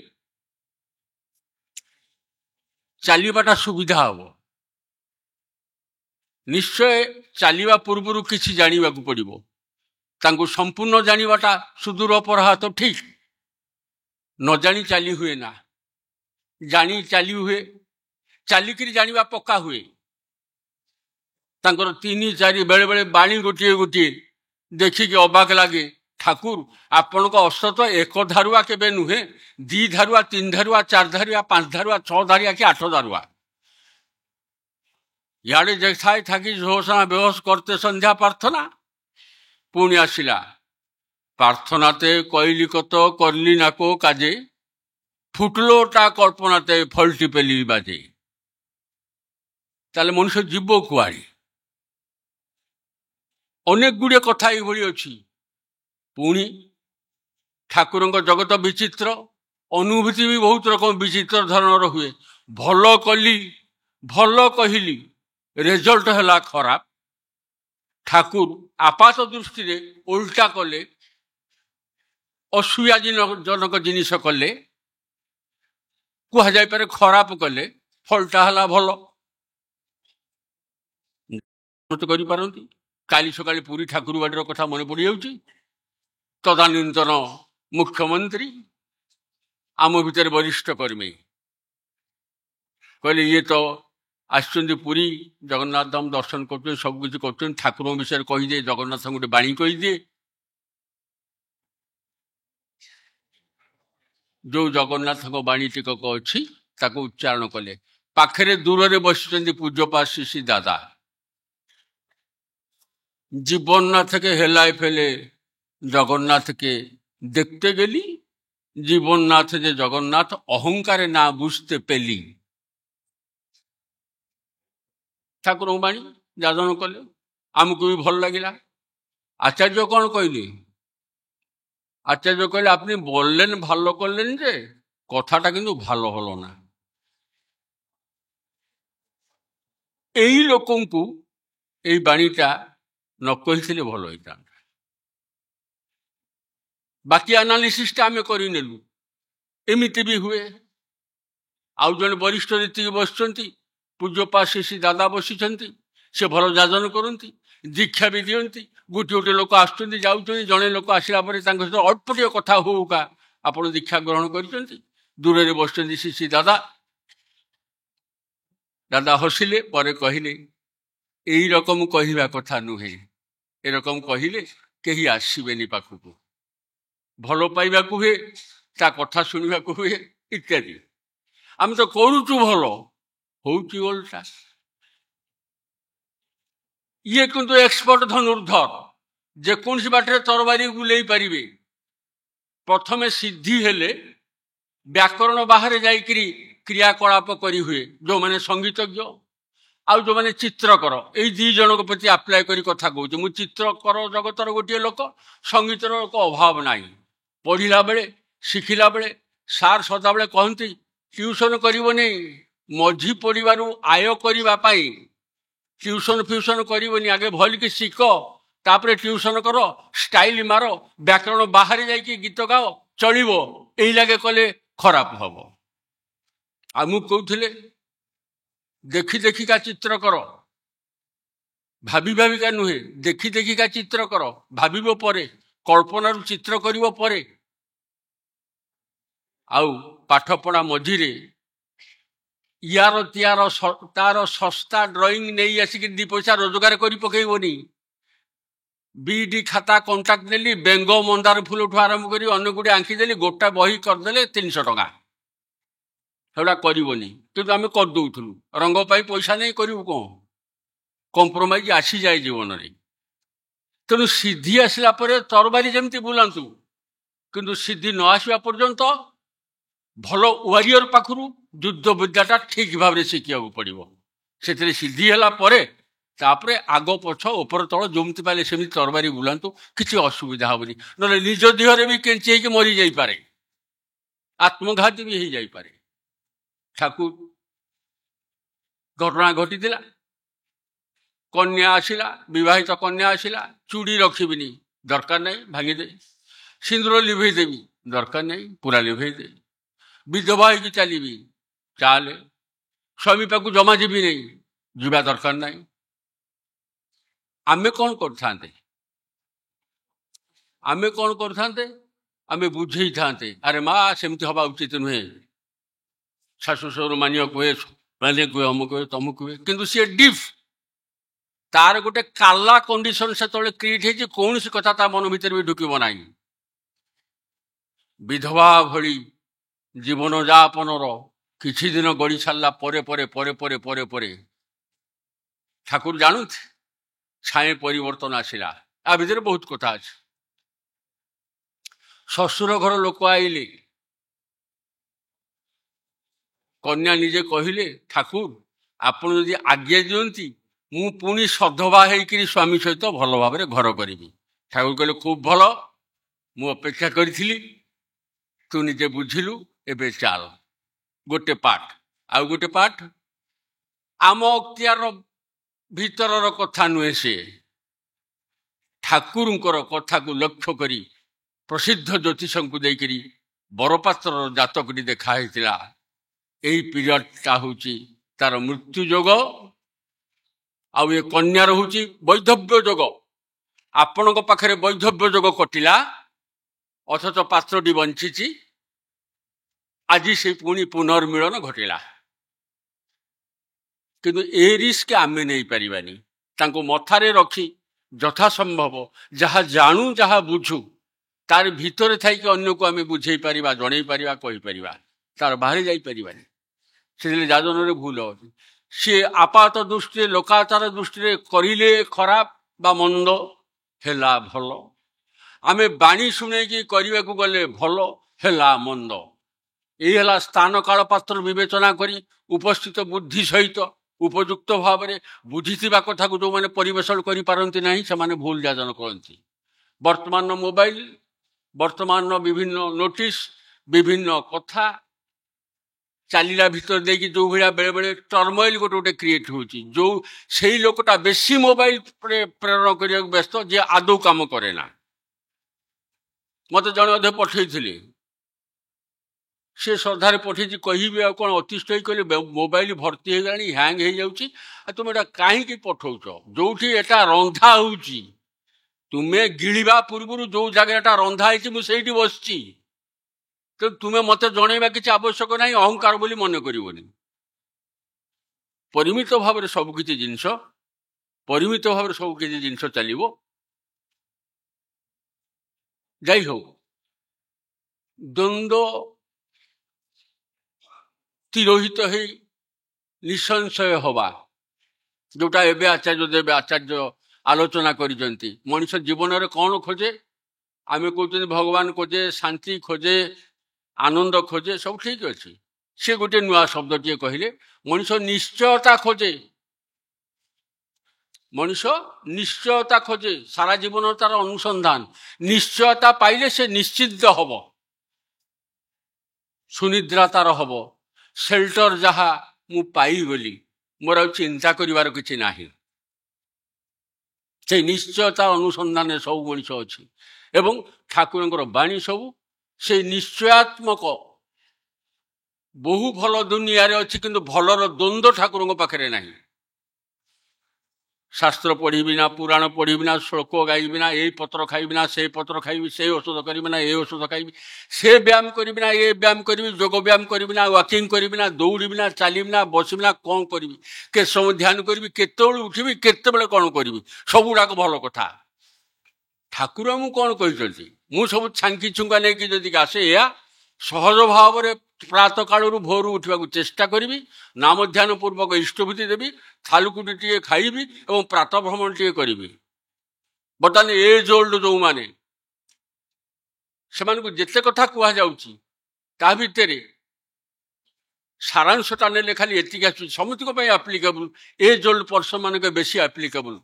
ଚାଲିବାଟା ସୁବିଧା ହବ। ନିଶ୍ଚୟ ଚାଲିବା ପୂର୍ବରୁ କିଛି ଜାଣିବାକୁ ପଡ଼ିବ। ତାଙ୍କୁ ସମ୍ପୂର୍ଣ୍ଣ ଜାଣିବାଟା ସୁଦୂର ଅପରାହତ ଠିକ। ନ ଜାଣି ଚାଲି ହୁଏ ନା, ଜାଣି ଚାଲି ହୁଏ। ଚାଲିକିରି ଜାଣିବା ପକ୍କା ହୁଏ। ତାଙ୍କର 3 4 ବେଳେ ବେଳେ ବାଣୀ ଗୋଟିଏ ଗୋଟିଏ ଦେଖିକି ଅବାକ ଲାଗେ। ଠାକୁର ଆପଣଙ୍କ ଅସ୍ତ୍ର ତ 1 ଧାରୁଆ କେବେ ନୁହେଁ, 2 ଧାରୁଆ, 3 ଧାରୁଆ, 4 ଧାରୁଆ, 5 ଧାରୁଆ, 6 ଧାରୁଆ କି 8 ଧାରୁଆ। ଇଆଡ଼େ ଯେଥାଏ থাকি ঝোসনা বেহস করতে সন্ধ্যা প্রার্থনা। ପୁଣି ଆସିଲା প্রার্থনাতে কইলি কত করলি নাকো কাজে, ফুটলোটা কল্পনাতে ফলটি পেলি বাজে। তাহলে ମଣିଷ ଯିବ କୁଆଡ଼େ? ଅନେକ ଗୁଡ଼ିଏ କଥା ଏଇଭଳି ଅଛି। ପୁଣି ଠାକୁରଙ୍କ ଜଗତ ବିଚିତ୍ର, ଅନୁଭୂତି ବି ବହୁତ ରକମ ବିଚିତ୍ର ଧରଣର ହୁଏ। ଭଲ କଲି, ଭଲ କହିଲି, ରେଜଲ୍ଟ ହେଲା ଖରାପ। ଠାକୁର ଆପାତ ଦୃଷ୍ଟିରେ ଓଲଟା କଲେ, ଅସୁବିଧାଜନକ ଜିନିଷ କଲେ, କୁହାଯାଇପାରେ ଖରାପ କଲେ, ଫଳଟା ହେଲା ଭଲ। କରିପାରନ୍ତି। କାଲି ସକାଳେ ପୁରୀ ଠାକୁର ବାଡ଼ିର କଥା ମନେ ପଡ଼ିଯାଉଛି। ତଦାନୀନ୍ତନ ମୁଖ୍ୟମନ୍ତ୍ରୀ, ଆମ ଭିତରେ ବରିଷ୍ଠ କର୍ମୀ କହିଲେ ଇଏ ତ ଆସିଛନ୍ତି ପୁରୀ, ଜଗନ୍ନାଥ ଧାମ ଦର୍ଶନ କରୁଛନ୍ତି, ସବୁକିଛି କରୁଛନ୍ତି, ଠାକୁରଙ୍କ ବିଷୟରେ କହିଦିଏ, ଜଗନ୍ନାଥଙ୍କୁ ଗୋଟେ ବାଣୀ କହିଦିଏ। ଯୋଉ ଜଗନ୍ନାଥଙ୍କ ବାଣୀ ଟିକକ ଅଛି ତାକୁ ଉଚ୍ଚାରଣ କଲେ। ପାଖରେ ଦୂରରେ ବସିଛନ୍ତି ପୂଜ୍ୟପା ଶିଶି ଦାଦା। জীবন না থেকে হেলায় ফেলে জগন্নাথকে দেখতে গেলি, জীবন না থেকে জগন্নাথ অহংকারে না বুঝতে পেলি। ଠାକୁରଙ୍କ ବାଣୀ ଯାଜନ କଲେ, ଆମକୁ ବି ଭଲ ଲାଗିଲା। ଆଚାର୍ଯ୍ୟ କ'ଣ କହିଲେ? আচার্য କହିଲେ আপনি বললেন ভালো করলেন, যে কথাটা কিন্তু ভালো হলো না। এই ଲୋକଙ୍କୁ এই ବାଣୀଟା ନ କହିଥିଲେ ଭଲ ହେଇଥାନ୍ତା। ବାକି ଆନାଲିସିସଟା ଆମେ କରିନେଲୁ। ଏମିତି ବି ହୁଏ। ଆଉ ଜଣେ ବରିଷ୍ଠ ଯେତିକି ବସିଛନ୍ତି, ପୂଜ୍ୟପା ଶିଶି ଦାଦା ବସିଛନ୍ତି, ସେ ଭଲ ଯାଜନ କରନ୍ତି, ଦୀକ୍ଷା ବି ଦିଅନ୍ତି। ଗୋଟିଏ ଗୋଟିଏ ଲୋକ ଆସୁଛନ୍ତି ଯାଉଛନ୍ତି, ଜଣେ ଲୋକ ଆସିଲା ପରେ ତାଙ୍କ ସହିତ ଅଳ୍ପ ଟିକେ କଥା ହଉକା ଆପଣ ଦୀକ୍ଷା ଗ୍ରହଣ କରିଛନ୍ତି। ଦୂରରେ ବସିଛନ୍ତି ଶିଶି ଦାଦା। ଦାଦା ହସିଲେ, ପରେ କହିଲେ ଏଇ ରକମ କହିବା କଥା ନୁହେଁ, ଏରକମ କହିଲେ କେହି ଆସିବେନି ପାଖକୁ। ଭଲ ପାଇବାକୁ ହୁଏ, ତା କଥା ଶୁଣିବାକୁ ହୁଏ ଇତ୍ୟାଦି। ଆମେ ତ କରୁଛୁ ଭଲ, ହଉଛି ଓଲଟା। ଇଏ କିନ୍ତୁ ଏକ୍ସପର୍ଟ ଧନୁର୍ଦ୍ଧର, ଯେକୌଣସି ବାଟରେ ତରବାରୀ ବୁଲେଇ ପାରିବେ। ପ୍ରଥମେ ସିଦ୍ଧି ହେଲେ ବ୍ୟାକରଣ ବାହାରେ ଯାଇକିରି କ୍ରିୟାକଳାପ କରି ହୁଏ। ଯୋଉମାନେ ସଙ୍ଗୀତଜ୍ଞ ଆଉ ଯୋଉମାନେ ଚିତ୍ରକର, ଏଇ ଦି ଜଣଙ୍କ ପ୍ରତି ଆପ୍ଲାଏ କରି କଥା କହୁଛି। ମୁଁ ଚିତ୍ରକର ଜଗତର ଗୋଟିଏ ଲୋକ, ସଙ୍ଗୀତର ଲୋକ ଅଭାବ ନାହିଁ। ପଢ଼ିଲା ବେଳେ, ଶିଖିଲା ବେଳେ ସାର୍ ସଦାବେଳେ କହନ୍ତି ଟ୍ୟୁସନ କରିବନି, ମଝି ପଡ଼ିବାରୁ ଆୟ କରିବା ପାଇଁ ଟ୍ୟୁସନ ଫ୍ୟୁସନ କରିବନି, ଆଗେ ଭଲିକି ଶିଖ, ତାପରେ ଟ୍ୟୁସନ କର, ଷ୍ଟାଇଲ ମାର, ବ୍ୟାକରଣ ବାହାରେ ଯାଇକି ଗୀତ ଗାଅ, ଚଳିବ। ଏଇ ଲାଗେ କଲେ ଖରାପ ହବ। ଆଉ ମୁଁ କହୁଥିଲେ ଦେଖି ଦେଖିକା ଚିତ୍ର କର, ଭାବି ଭାବିକା ନୁହେଁ, ଦେଖି ଦେଖିକା ଚିତ୍ର କର, ଭାବିବ ପରେ, କଳ୍ପନାରୁ ଚିତ୍ର କରିବ ପରେ। ଆଉ ପାଠପଢ଼ା ମଝିରେ ୟାର ତିଆର ତାର ଶସ୍ତା ଡ୍ରଇଂ ନେଇ ଆସିକି ଦି ପଇସା ରୋଜଗାର କରି ପକେଇବନି। ବିଡି ଖାତା କଣ୍ଟାକ୍ଟ ନେଲି, ବେଙ୍ଗ ମନ୍ଦାର ଫୁଲଠୁ ଆରମ୍ଭ କରି ଅନେକ ଗୁଡ଼ିଏ ଆଙ୍କିଦେଲି, ଗୋଟା ବହି କରିଦେଲେ 300 ଟଙ୍କା, ସେଗୁଡ଼ା କରିବନି। କିନ୍ତୁ ଆମେ କରିଦଉଥିଲୁ, ରଙ୍ଗ ପାଇଁ ପଇସା ନେଇ କରିବୁ କ'ଣ? କମ୍ପ୍ରୋମାଇଜ ଆସିଯାଏ ଜୀବନରେ। ତେଣୁ ସିଦ୍ଧି ଆସିଲା ପରେ ତରବାରୀ ଯେମିତି ବୁଲାନ୍ତୁ, କିନ୍ତୁ ସିଦ୍ଧି ନ ଆସିବା ପର୍ଯ୍ୟନ୍ତ ଭଲ ୱାରିୟର ପାଖରୁ ଯୁଦ୍ଧ ବିଦ୍ୟାଟା ଠିକ ଭାବରେ ଶିଖିବାକୁ ପଡ଼ିବ। ସେଥିରେ ସିଦ୍ଧି ହେଲା ପରେ ତାପରେ ଆଗ ପଛ ଉପର ତଳ ଯେମିତି ପାଇଲେ ସେମିତି ତରବାରୀ ବୁଲାନ୍ତୁ, କିଛି ଅସୁବିଧା ହବନି। ନହେଲେ ନିଜ ଦେହରେ ବି କେଞ୍ଚି ହେଇକି ମରିଯାଇପାରେ, ଆତ୍ମଘାତୀ ବି ହେଇଯାଇପାରେ। ଠାକୁର ଘଟଣା ଘଟିଥିଲା, କନ୍ୟା ଆସିଲା, ବିବାହିତ କନ୍ୟା ଆସିଲା, ଚୁଡ଼ି ରଖିବିନି, ଦରକାର ନାହିଁ, ଭାଙ୍ଗିଦେବି। ସିନ୍ଦୁର ଲିଭେଇ ଦେବି, ଦରକାର ନାହିଁ, ପୁରା ଲିଭେଇ ଦେବି। ବିଧବା ହେଇକି ଚାଲିବି, ଚାଲେ। ସ୍ୱାମୀ ପାଖକୁ ଜମା ଯିବି ନାହିଁ, ଯିବା ଦରକାର ନାହିଁ। ଆମେ କ'ଣ କରିଥାନ୍ତେ? ଆମେ ବୁଝେଇଥାନ୍ତେ, ଆରେ ମା ସେମିତି ହବା ଉଚିତ ନୁହେଁ, ଶାଶୁ ଶ୍ୱଶୁର ମାନିବାକୁ ହୁଏ, ମାନିବାକୁ ହୁଏ, ଅମୁକ ହୁଏ, ତମକୁ ହୁଏ। କିନ୍ତୁ ସିଏ ଡିଫ୍, ତାର ଗୋଟେ କାଲା କଣ୍ଡିସନ ସେତେବେଳେ କ୍ରିଏଟ ହେଇଛି, କୌଣସି କଥା ତା ମନ ଭିତରେ ବି ଢୁକିବ ନାହିଁ। ବିଧବା ଭଳି ଜୀବନ ଯାପନର କିଛି ଦିନ ଗଡ଼ି ସାରିଲା ପରେ ପରେ ପରେ ପରେ ପରେ ପରେ ଠାକୁର ଜାଣନ୍ତି ଛାଏଁ ପରିବର୍ତ୍ତନ ଆସିଲା। ଆ ଭିତରେ ବହୁତ କଥା ଅଛି। ଶ୍ୱଶୁର ଘର ଲୋକ ଆଇଲେ, କନ୍ୟା ନିଜେ କହିଲେ ଠାକୁର ଆପଣ ଯଦି ଆଜ୍ଞା ଦିଅନ୍ତି ମୁଁ ପୁଣି ସଧବା ହେଇକିରି ସ୍ୱାମୀ ସହିତ ଭଲ ଭାବରେ ଘର କରିବି। ଠାକୁର କହିଲେ ଖୁବ୍ ଭଲ, ମୁଁ ଅପେକ୍ଷା କରିଥିଲି, ତୁ ନିଜେ ବୁଝିଲୁ, ଏବେ ଚାଲ। ଗୋଟେ ପାଠ। ଆଉ ଗୋଟେ ପାଠ, ଆମ ଅକ୍ତିଆର ଭିତରର କଥା ନୁହେଁ, ସେ ଠାକୁରଙ୍କର କଥାକୁ ଲକ୍ଷ୍ୟ କରି ପ୍ରସିଦ୍ଧ ଜ୍ୟୋତିଷଙ୍କୁ ଦେଇକରି ବରପାତ୍ରର ଜାତକଟି ଦେଖା ହେଇଥିଲା। ଏହି ପିରିୟଡ଼ଟା ହେଉଛି ତାର ମୃତ୍ୟୁ ଯୋଗ, ଆଉ ଏ କନ୍ୟାର ହେଉଛି ବୈଧବ୍ୟ ଯୋଗ। ଆପଣଙ୍କ ପାଖରେ ବୈଧବ୍ୟ ଯୋଗ କଟିଲା, ଅଥଚ ପାତ୍ରଟି ବଞ୍ଚିଛି। ଆଜି ସେ ପୁଣି ପୁନର୍ମିଳନ ଘଟିଲା। କିନ୍ତୁ ଏ ରିସ୍କ ଆମେ ନେଇପାରିବାନି। ତାଙ୍କୁ ମଥାରେ ରଖି ଯଥାସମ୍ଭବ ଯାହା ଜାଣୁ ଯାହା ବୁଝୁ ତାର ଭିତରେ ଥାଇକି ଅନ୍ୟକୁ ଆମେ ବୁଝେଇ ପାରିବା, ଜଣେଇ ପାରିବା, କହିପାରିବା, ତାର ବାହାରେ ଯାଇପାରିବାନି। ସେଥିରେ ଯାଜନରେ ଭୁଲ ଅଛି। ସିଏ ଆପାତ ଦୃଷ୍ଟିରେ, ଲୋକାଚାର ଦୃଷ୍ଟିରେ କରିଲେ ଖରାପ ବା ମନ୍ଦ, ହେଲା ଭଲ। ଆମେ ବାଣୀ ଶୁଣେଇକି କରିବାକୁ ଗଲେ ଭଲ, ହେଲା ମନ୍ଦ। ଏଇ ହେଲା ସ୍ଥାନ କାଳ ପାତ୍ର ବିବେଚନା କରି ଉପସ୍ଥିତ ବୁଦ୍ଧି ସହିତ ଉପଯୁକ୍ତ ଭାବରେ ବୁଝିଥିବା କଥାକୁ ଯେଉଁମାନେ ପରିବେଷଣ କରିପାରନ୍ତି ନାହିଁ ସେମାନେ ଭୁଲ ଯାଜନ କରନ୍ତି। ବର୍ତ୍ତମାନର ମୋବାଇଲ, ବର୍ତ୍ତମାନର ବିଭିନ୍ନ ନୋଟିସ୍, ବିଭିନ୍ନ କଥା ଚାଲିଲା ଭିତରେ ଦେଇକି ଯେଉଁ ଭଳିଆ ବେଳେବେଳେ ଟର୍ମୋଇଲ ଗୋଟେ ଗୋଟେ କ୍ରିଏଟ୍ ହେଉଛି, ଯେଉଁ ସେଇ ଲୋକଟା ବେଶୀ ମୋବାଇଲ ପ୍ରେରଣ କରିବାକୁ ବ୍ୟସ୍ତ, ଯେ ଆଦୌ କାମ କରେ ନା। ମୋତେ ଜଣେ ଅଧେ ପଠେଇଥିଲେ, ସେ ଶ୍ରଦ୍ଧାରେ ପଠେଇଛି, କହିବି ଆଉ କ'ଣ ଅତିଷ୍ଠ ହେଇ କହିଲେ ମୋବାଇଲ ଭର୍ତ୍ତି ହେଇଗଲାଣି, ହ୍ୟାଙ୍ଗ ହେଇଯାଉଛି, ଆଉ ତୁମେ ଏଇଟା କାହିଁକି ପଠଉଛ? ଯେଉଁଠି ଏଟା ରନ୍ଧା ହେଉଛି, ତୁମେ ଗିଳିବା ପୂର୍ବରୁ ଯେଉଁ ଜାଗାରେ ଏଟା ରନ୍ଧା ହେଇଛି ମୁଁ ସେଇଠି ବସିଛି, ତେଣୁ ତୁମେ ମୋତେ ଜଣେଇବା କିଛି ଆବଶ୍ୟକ ନାହିଁ, ଅହଙ୍କାର ବୋଲି ମନେ କରିବନି। ପରିମିତ ଭାବରେ ସବୁକିଛି ଜିନିଷ, ପରିମିତ ଭାବରେ ସବୁକିଛି ଜିନିଷ ଚାଲିବ। ଯାଇ ହଉ, ଦ୍ୱନ୍ଦ୍ୱ ତିରୋହିତ ହେଇ ନିଃସଂଶୟ ହବା, ଯୋଉଟା ଏବେ ଆଚାର୍ଯ୍ୟ ଆଲୋଚନା କରିଛନ୍ତି। ମଣିଷ ଜୀବନରେ କ'ଣ ଖୋଜେ? ଆମେ କହୁଛନ୍ତି ଭଗବାନ ଖୋଜେ, ଶାନ୍ତି ଖୋଜେ, ଆନନ୍ଦ ଖୋଜେ, ସବୁ ଠିକ ଅଛି। ସେ ଗୋଟେ ନୂଆ ଶବ୍ଦଟିଏ କହିଲେ, ମଣିଷ ନିଶ୍ଚୟତା ଖୋଜେ। ମଣିଷ ନିଶ୍ଚୟତା ଖୋଜେ, ସାରା ଜୀବନର ତାର ଅନୁସନ୍ଧାନ। ନିଶ୍ଚୟତା ପାଇଲେ ସେ ନିଶ୍ଚିନ୍ତ ହବ, ସୁନିଦ୍ରା ତାର ହବ, ସେଲ୍ଟର ଯାହା ମୁଁ ପାଇଗଲି, ମୋର ଆଉ ଚିନ୍ତା କରିବାର କିଛି ନାହିଁ। ସେଇ ନିଶ୍ଚୟତା ଅନୁସନ୍ଧାନରେ ସବୁ ମଣିଷ ଅଛି। ଏବଂ ଠାକୁରଙ୍କର ବାଣୀ ସବୁ ସେଇ ନିଶ୍ଚୟାତ୍ମକ। ବହୁ ଭଲ ଦୁନିଆରେ ଅଛି, କିନ୍ତୁ ଭଲର ଦ୍ୱନ୍ଦ୍ୱ ଠାକୁରଙ୍କ ପାଖରେ ନାହିଁ। ଶାସ୍ତ୍ର ପଢ଼ିବି ନା, ପୁରାଣ ପଢ଼ିବି ନା, ଶ୍ଲୋକ ଗାଇବି ନା, ଏଇ ପତ୍ର ଖାଇବି ନା, ସେଇ ପତ୍ର ଖାଇବି, ସେଇ ଔଷଧ କରିବି ନା, ଏ ଔଷଧ ଖାଇବି, ସେ ବ୍ୟାୟାମ କରିବି ନା, ଏ ବ୍ୟାୟାମ କରିବି, ଯୋଗ ବ୍ୟାୟାମ କରିବି ନା, ୱାକିଂ କରିବି ନା, ଦୌଡ଼ିବି ନା, ଚାଲିବି ନା, ବସିବି ନା, କ'ଣ କରିବି, କେତେ ସମୟ ଧ୍ୟାନ କରିବି, କେତେବେଳେ ଉଠିବି, କେତେବେଳେ କ'ଣ କରିବି, ସବୁଗୁଡ଼ାକ ଭଲ କଥା। ଠାକୁର ମୁଁ କ'ଣ କହିଛନ୍ତି? ମୁଁ ସବୁ ଛାଙ୍କି ଛୁଙ୍କା ନେଇକି ଯଦି ଆସେ, ଏହା ସହଜ ଭାବରେ ପ୍ରାତଃ କାଳରୁ ଭୋରୁ ଉଠିବାକୁ ଚେଷ୍ଟା କରିବି, ନାମ ଧ୍ୟାନ ପୂର୍ବକ ଇଷ୍ଟଭୂତି ଦେବି, ଥାଲୁକୁଟି ଟିକେ ଖାଇବି ଏବଂ ପ୍ରାତଃ ଭ୍ରମଣ ଟିକେ କରିବି। ବର୍ତ୍ତମାନ ଏଜ୍ ଓଲ୍ଡ ଯେଉଁମାନେ, ସେମାନଙ୍କୁ ଯେତେ କଥା କୁହାଯାଉଛି ତା ଭିତରେ ସାରାଂଶଟା ନେଲେ ଖାଲି ଏତିକି ଆସୁଛି, ସମସ୍ତଙ୍କ ପାଇଁ ଆପ୍ଲିକେବୁଲ। ଏଜ୍ ଓଲ୍ଡ ପର୍ସନ ମାନଙ୍କ ବେଶୀ ଆପ୍ଲିକେବୁଲ।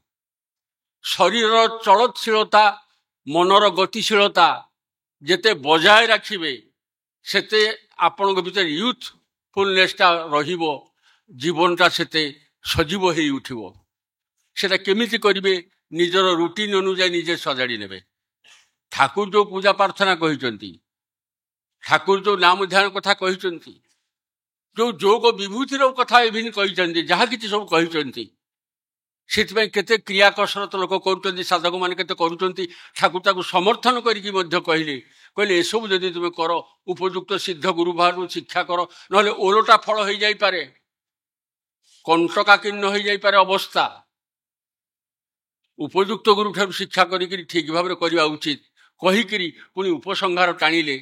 ଶରୀରର ଚଳତଶୀଳତା, ମନର ଗତିଶୀଳତା ଯେତେ ବଜାୟ ରାଖିବେ, ସେତେ ଆପଣଙ୍କ ଭିତରେ ୟୁଥଫୁଲନେସଟା ରହିବ, ଜୀବନଟା ସେତେ ସଜୀବ ହେଇ ଉଠିବ। ସେଟା କେମିତି କରିବେ? ନିଜର ରୁଟିନ ଅନୁଯାୟୀ ନିଜେ ସଜାଡ଼ି ନେବେ। ଠାକୁର ଯେଉଁ ପୂଜା ପ୍ରାର୍ଥନା କହିଛନ୍ତି, ଠାକୁର ଯେଉଁ ନାମ ଧ୍ୟାନ କଥା କହିଛନ୍ତି, ଯେଉଁ ଯୋଗ ବିଭୂତିର କଥା ଏଭିନି କହିଛନ୍ତି, ଯାହା କିଛି ସବୁ କହିଛନ୍ତି, ସେଥିପାଇଁ କେତେ କ୍ରିୟା କସରତ ଲୋକ କରୁଛନ୍ତି, ସାଧକମାନେ କେତେ କରୁଛନ୍ତି। ଠାକୁର ତାକୁ ସମର୍ଥନ କରିକି ମଧ୍ୟ କହିଲେ ଏସବୁ ଯଦି ତୁମେ କର, ଉପଯୁକ୍ତ ସିଦ୍ଧ ଗୁରୁ ବାହାରୁ ଶିକ୍ଷା କର, ନହେଲେ ଓଲଟା ଫଳ ହେଇଯାଇପାରେ, କଣ୍ଟକାକୀର୍ଣ୍ଣ ହେଇଯାଇପାରେ ଅବସ୍ଥା। ଉପଯୁକ୍ତ ଗୁରୁଠାରୁ ଶିକ୍ଷା କରିକି ଠିକ ଭାବରେ କରିବା ଉଚିତ କହିକିରି ପୁଣି ଉପସଂହାର ଟାଣିଲେ,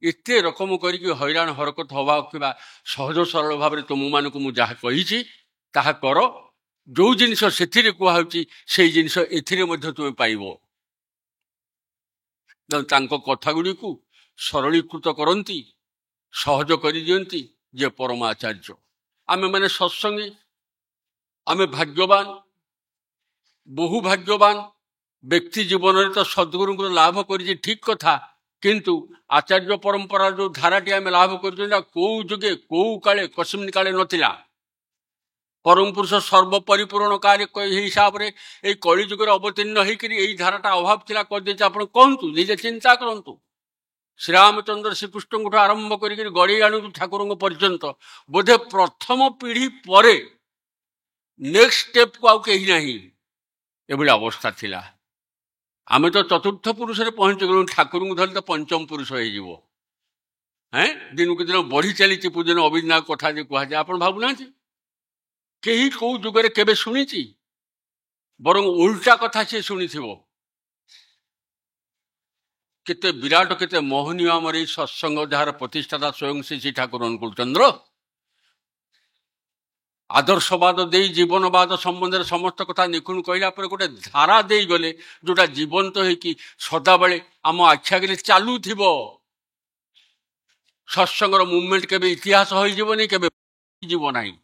ଏତେ ରକମ କରିକି ହଇରାଣ ହରକତ ହବା କିମ୍ବା ସହଜ ସରଳ ଭାବରେ ତୁମମାନଙ୍କୁ ମୁଁ ଯାହା କହିଛି ତାହା କର। ଯେଉଁ ଜିନିଷ ସେଥିରେ କୁହାହେଉଛି ସେଇ ଜିନିଷ ଏଥିରେ ମଧ୍ୟ ତୁମେ ପାଇବ। ତାଙ୍କ କଥା ଗୁଡ଼ିକୁ ସରଳୀକୃତ କରନ୍ତି, ସହଜ କରିଦିଅନ୍ତି ଯେ ପରମ ଆଚାର୍ଯ୍ୟ। ଆମେମାନେ ସତ୍ସଙ୍ଗୀ, ଆମେ ଭାଗ୍ୟବାନ, ବହୁ ଭାଗ୍ୟବାନ। ବ୍ୟକ୍ତି ଜୀବନରେ ତ ସଦ୍ଗୁରୁଙ୍କୁ ଲାଭ କରିଛି ଠିକ୍ କଥା, କିନ୍ତୁ ଆଚାର୍ଯ୍ୟ ପରମ୍ପରାର ଯେଉଁ ଧାରାଟି ଆମେ ଲାଭ କରୁଛନ୍ତି କୋଉ ଯୁଗେ କୋଉ କାଳେ କସ୍ମିନ୍ କାଳେ ନଥିଲା। ପରମ ପୁରୁଷ ସର୍ବପରିପୂରଣ କାର୍ଯ୍ୟ ହିସାବରେ ଏଇ କଳି ଯୁଗରେ ଅବତୀର୍ଣ୍ଣ ହେଇକରି ଏଇ ଧାରାଟା ଅଭାବ ଥିଲା କରିଦେଇଛି। ଆପଣ କହନ୍ତୁ, ନିଜେ ଚିନ୍ତା କରନ୍ତୁ। ଶ୍ରୀରାମଚନ୍ଦ୍ର ଶ୍ରୀକୃଷ୍ଣଙ୍କଠୁ ଆରମ୍ଭ କରିକି ଗଡ଼େଇ ଆଣନ୍ତୁ ଠାକୁରଙ୍କ ପର୍ଯ୍ୟନ୍ତ, ବୋଧେ ପ୍ରଥମ ପିଢ଼ି ପରେ ନେକ୍ସଟ ଷ୍ଟେପକୁ ଆଉ କେହି ନାହିଁ, ଏଭଳି ଅବସ୍ଥା ଥିଲା। ଆମେ ତ ଚତୁର୍ଥ ପୁରୁଷରେ ପହଞ୍ଚିଗଲୁ, ଠାକୁରଙ୍କୁ ଧରିଲେ ତ ପଞ୍ଚମ ପୁରୁଷ ହେଇଯିବ। ଦିନକୁ ଦିନ ବଢ଼ି ଚାଲିଛି ପୂଜନ ଅବିନାଶ କଥା ଯେ କୁହାଯାଏ। ଆପଣ ଭାବୁନାହାନ୍ତି କେହି କୋଉ ଯୁଗରେ କେବେ ଶୁଣିଛି? ବରଂ ଉଲ୍ଟା କଥା ସିଏ ଶୁଣିଥିବ। କେତେ ବିରାଟ, କେତେ ମୋହନୀୟ ଆମର ଏଇ ସତ୍ସଙ୍ଗ, ଯାହାର ପ୍ରତିଷ୍ଠାତା ସ୍ୱୟଂ ଶ୍ରୀ ଠାକୁର ଅନୁକୂଳ ଚନ୍ଦ୍ର। ଆଦର୍ଶବାଦ ଦେଇ ଜୀବନବାଦ ସମ୍ବନ୍ଧରେ ସମସ୍ତ କଥା ନିଖୁଣ କହିଲା ପରେ ଗୋଟେ ଧାରା ଦେଇଗଲେ, ଯୋଉଟା ଜୀବନ୍ତ ହେଇକି ସଦାବେଳେ ଆମ ଆଖି ଆଗରେ ଚାଲୁଥିବ। ସତ୍ସଙ୍ଗର ମୁଭମେଣ୍ଟ କେବେ ଇତିହାସ ହୋଇଯିବନି, କେବେ ଯିବ ନାହିଁ।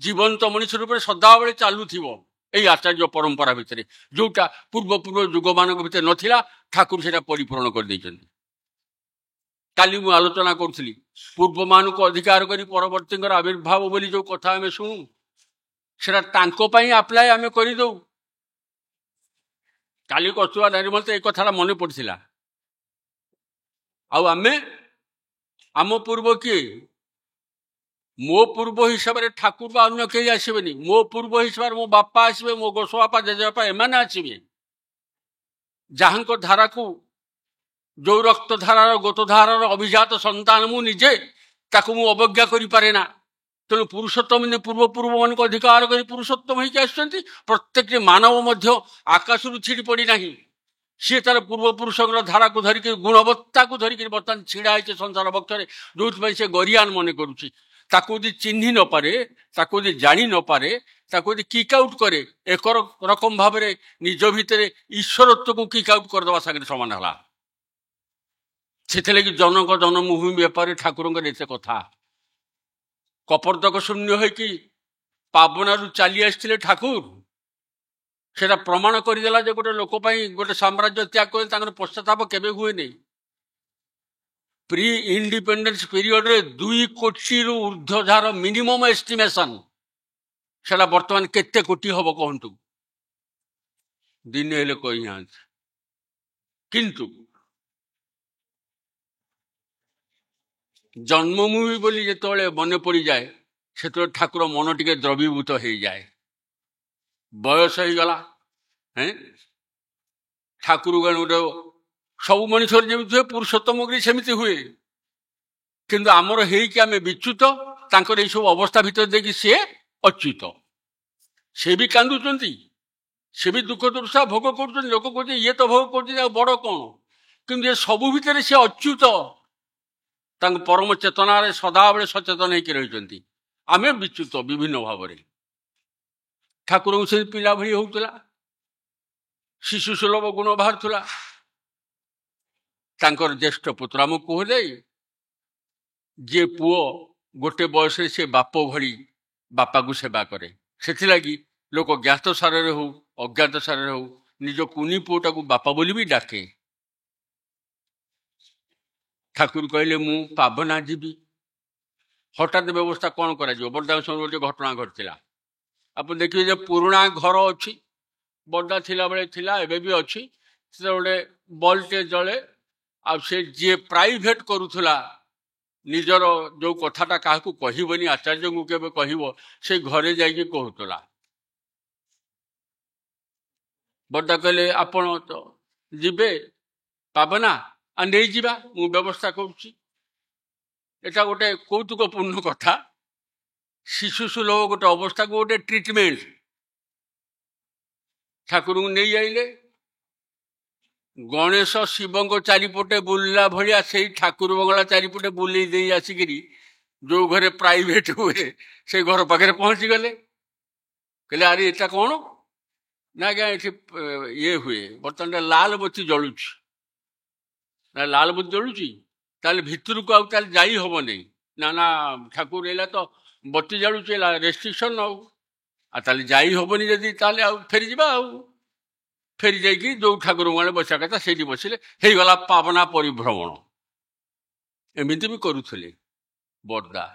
ଜୀବନ୍ତ ମଣିଷ ରୂପରେ ସଦାବେଳେ ଚାଲୁଥିବ ଏଇ ଆଚାର୍ଯ୍ୟ ପରମ୍ପରା ଭିତରେ, ଯୋଉଟା ପୂର୍ବ ଯୁଗମାନଙ୍କ ଭିତରେ ନଥିଲା। ଠାକୁର ସେଟା ପରିପୂରଣ କରିଦେଇଛନ୍ତି। କାଲି ମୁଁ ଆଲୋଚନା କରୁଥିଲି, ପୂର୍ବମାନଙ୍କୁ ଅଧିକାର କରି ପରବର୍ତ୍ତୀଙ୍କର ଆବିର୍ଭାବ ବୋଲି ଯୋଉ କଥା ଆମେ ଶୁଣୁ, ସେଟା ତାଙ୍କ ପାଇଁ ଆପ୍ଲାଏ ଆମେ କରିଦଉ। କାଲି କସ୍ତୁରବା ନାରୀ ମତେ ଏଇ କଥାଟା ମନେ ପଡ଼ିଥିଲା। ଆଉ ଆମ ପୂର୍ବ କିଏ? ମୋ ପୂର୍ବ ହିସାବରେ ଠାକୁର ବା ଅନ୍ୟ କେହି ଆସିବେନି। ମୋ ପୂର୍ବ ହିସାବରେ ମୋ ବାପା ଆସିବେ, ମୋ ଗୋସବାପା, ଜେଜେବାପା, ଏମାନେ ଆସିବେ। ଯାହାଙ୍କ ଧାରାକୁ, ଯୋଉ ରକ୍ତ ଧାରାର ଗୋତଧାରାର ଅଭିଜାତ ସନ୍ତାନ ମୁଁ ନିଜେ, ତାକୁ ମୁଁ ଅବଜ୍ଞା କରିପାରେ ନା। ତେଣୁ ପୁରୁଷୋତ୍ତମ ପୂର୍ବମାନଙ୍କୁ ଅଧିକାର କରି ପୁରୁଷୋତ୍ତମ ହେଇକି ଆସିଛନ୍ତି। ପ୍ରତ୍ୟେକଟି ମାନବ ମଧ୍ୟ ଆକାଶରୁ ଛିଡ଼ି ପଡ଼ି ନାହିଁ। ସିଏ ତାର ପୂର୍ବପୁରୁଷଙ୍କର ଧାରାକୁ ଧରିକି, ଗୁଣବତ୍ତାକୁ ଧରିକି ବର୍ତ୍ତମାନ ଛିଡ଼ା ହେଇছে ସଂସାର ବକ୍ଷରେ, ଯୋଉଥିପାଇଁ ସେ ଗରିଆନ ମନେ କରୁଛି। ତାକୁ ଯଦି ଚିହ୍ନି ନପାରେ, ତାକୁ ଯଦି ଜାଣି ନପାରେ, ତାକୁ ଯଦି କିକ୍ ଆଉଟ୍ କରେ, ଏକ ରକମ ଭାବରେ ନିଜ ଭିତରେ ଈଶ୍ୱରତ୍ୱକୁ କିକ୍ ଆଉଟ୍ କରିଦେବା ସାଙ୍ଗରେ ସମାନ ହେଲା। ସେଥିଲାଗି ଜନକ ଜନ୍ମଭୂମି ବ୍ୟାପାରରେ ଠାକୁରଙ୍କର ଏତେ କଥା। କପର୍ଦ୍ଦକ ଶୂନ୍ୟ ହେଇକି ପାବନାରୁ ଚାଲି ଆସିଥିଲେ ଠାକୁର। ସେଟା ପ୍ରମାଣ କରିଦେଲା ଯେ ଗୋଟେ ଲୋକ ପାଇଁ ଗୋଟେ ସାମ୍ରାଜ୍ୟ ତ୍ୟାଗ କରି ତାଙ୍କର ପଶ୍ଚାତାପ କେବେ ହୁଏନି। ପ୍ରି ଇଣ୍ଡିପେଣ୍ଡେନ୍ସ ପିରିୟଡରେ 2 କୋଟିରୁ ଉର୍ଦ୍ଧ୍ୱ ଯାହାର ମିନିମମ୍ ଏଷ୍ଟିମେସନ, ସେଟା ବର୍ତ୍ତମାନ କେତେ କୋଟି ହବ କହନ୍ତୁ? ଦିନେ ହେଲେ କହିନାହାନ୍ତି। କିନ୍ତୁ ଜନ୍ମଭୂମି ବୋଲି ଯେତେବେଳେ ମନେ ପଡ଼ିଯାଏ, ସେତେବେଳେ ଠାକୁର ମନ ଟିକେ ଦ୍ରବୀଭୂତ ହେଇଯାଏ। ବୟସ ହେଇଗଲା, ଠାକୁର ଗୋଟେ ସବୁ ମଣିଷର ଯେମିତି ହୁଏ, ପୁରୁଷୋତ୍ତମଗିରି ସେମିତି ହୁଏ। କିନ୍ତୁ ଆମର ହେଇକି ଆମେ ବିଚ୍ୟୁତ, ତାଙ୍କର ଏଇସବୁ ଅବସ୍ଥା ଭିତରେ ଦେଇକି ସିଏ ଅଚ୍ୟୁତ। ସେ ବି କାନ୍ଦୁଛନ୍ତି, ସେ ବି ଦୁଃଖ ଦୁର୍ଦଶା ଭୋଗ କରୁଛନ୍ତି। ଲୋକ କହୁଛନ୍ତି ଇଏ ତ ଭୋଗ କରୁଛନ୍ତି, ଆଉ ବଡ଼ କ'ଣ? କିନ୍ତୁ ଏ ସବୁ ଭିତରେ ସେ ଅଚ୍ୟୁତ, ତାଙ୍କ ପରମ ଚେତନାରେ ସଦାବେଳେ ସଚେତନ ହେଇକି ରହିଛନ୍ତି। ଆମେ ବିଚ୍ୟୁତ ବିଭିନ୍ନ ଭାବରେ। ଠାକୁରଙ୍କୁ ସେ ପିଲା ଭଳି ହଉଥିଲା, ଶିଶୁ ସୁଲଭ ଗୁଣ ବାହାରୁଥିଲା। ତାଙ୍କର ଜ୍ୟେଷ୍ଠ ପୁତ୍ର ଆମକୁ କୁହାଯାଏ, ଯିଏ ପୁଅ ଗୋଟେ ବୟସରେ ସେ ବାପ ଭଳି ବାପାକୁ ସେବା କରେ। ସେଥିଲାଗି ଲୋକ ଜ୍ଞାତ ସାରରେ ହଉ ଅଜ୍ଞାତ ସାରରେ ହଉ ନିଜ କୁନି ପୁଅଟାକୁ ବାପା ବୋଲି ବି ଡାକେ। ଠାକୁର କହିଲେ ମୁଁ ପାବନା ଯିବି। ହଠାତ୍ ବ୍ୟବସ୍ଥା କ'ଣ କରାଯିବ? ବରଦାନ ସମୟରେ ଗୋଟେ ଘଟଣା ଘଟିଥିଲା। ଆପଣ ଦେଖିବେ ଯେ ପୁରୁଣା ଘର ଅଛି, ବରଦା ଥିଲାବେଳେ ଥିଲା, ଏବେ ବି ଅଛି। ସେଟା ଗୋଟେ ବଲ୍ଟେ ଜଳେ। ଆଉ ସେ ଯିଏ ପ୍ରାଇଭେଟ କରୁଥିଲା, ନିଜର ଯୋଉ କଥାଟା କାହାକୁ କହିବନି, ଆଚାର୍ଯ୍ୟଙ୍କୁ କେବେ କହିବ, ସେ ଘରେ ଯାଇକି କହୁଥିଲା। ବରଦା କହିଲେ ଆପଣ ତ ଯିବେ ପାବନା, ନେଇଯିବା, ମୁଁ ବ୍ୟବସ୍ଥା କରୁଛି। ଏଟା ଗୋଟେ କୌତୁକପୂର୍ଣ୍ଣ କଥା। ଶିଶୁ ସୁଲଭ ଗୋଟେ ଅବସ୍ଥାକୁ ଗୋଟେ ଟ୍ରିଟମେଣ୍ଟ। ଠାକୁରଙ୍କୁ ନେଇ ଆଇଲେ। ଗଣେଶ ଶିବଙ୍କ ଚାରିପଟେ ବୁଲିଲା ଭଳିଆ ସେଇ ଠାକୁର ବଙ୍ଗଳା ଚାରିପଟେ ବୁଲେଇ ଦେଇ ଆସିକିରି ଯୋଉ ଘରେ ପ୍ରାଇଭେଟ ହୁଏ, ସେଇ ଘର ପାଖରେ ପହଞ୍ଚିଗଲେ। କହିଲେ ଆରେ ଏଟା କ'ଣ? ନା ଆଜ୍ଞା ଏଠି ଇଏ ହୁଏ, ବର୍ତ୍ତମାନ ଲାଲ ବତୀ ଜଳୁଛି। ନା ଲାଲ ବତୀ ଜଳୁଛି? ତାହେଲେ ଭିତରକୁ ଆଉ ତାହେଲେ ଯାଇ ହବନି। ନା ନା ଠାକୁର ଏଇଲା ତ ବତି ଜାଳୁଛି, ଏଲା ରେଷ୍ଟ୍ରିକ୍ସନ୍ ଆଉ ତାହେଲେ ଯାଇ ହବନି ଯଦି, ତାହେଲେ ଆଉ ଫେରିଯିବା। ଆଉ ଫେରି ଯାଇକି ଯୋଉ ଠାକୁରଙ୍କ ଆଡ଼େ ବସିବା କଥା ସେଇଠି ବସିଲେ ହେଇଗଲା ପାବନା ପରିଭ୍ରମଣ। ଏମିତି ବି କରୁଥିଲେ ବର୍ଦା,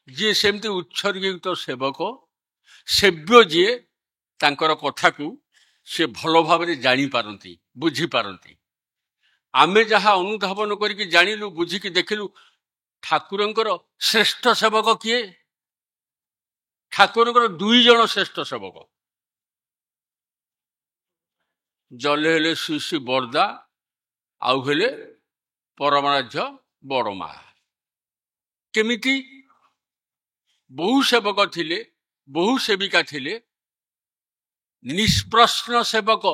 ଯିଏ ସେମିତି ଉତ୍ସର୍ଗୀକୃତ ସେବକ, ସେବ୍ୟ ଯିଏ, ତାଙ୍କର କଥାକୁ ସେ ଭଲ ଭାବରେ ଜାଣିପାରନ୍ତି, ବୁଝିପାରନ୍ତି। ଆମେ ଯାହା ଅନୁଧାବନ କରିକି ଜାଣିଲୁ, ବୁଝିକି ଦେଖିଲୁ, ଠାକୁରଙ୍କର ଶ୍ରେଷ୍ଠ ସେବକ କିଏ? ଠାକୁରଙ୍କର 2 ଜଣ ଶ୍ରେଷ୍ଠ ସେବକ, ଜଣେ ହେଲେ ଶ୍ରୀ ଶ୍ରୀ ବର୍ଦା, ଆଉ ହେଲେ ପରମାରାଧ୍ୟ ବଡ଼ମା। କେମିତି? ବହୁ ସେବକ ଥିଲେ, ବହୁ ସେବିକା ଥିଲେ, ନିଷ୍ପ୍ରଶ୍ନ ସେବକ,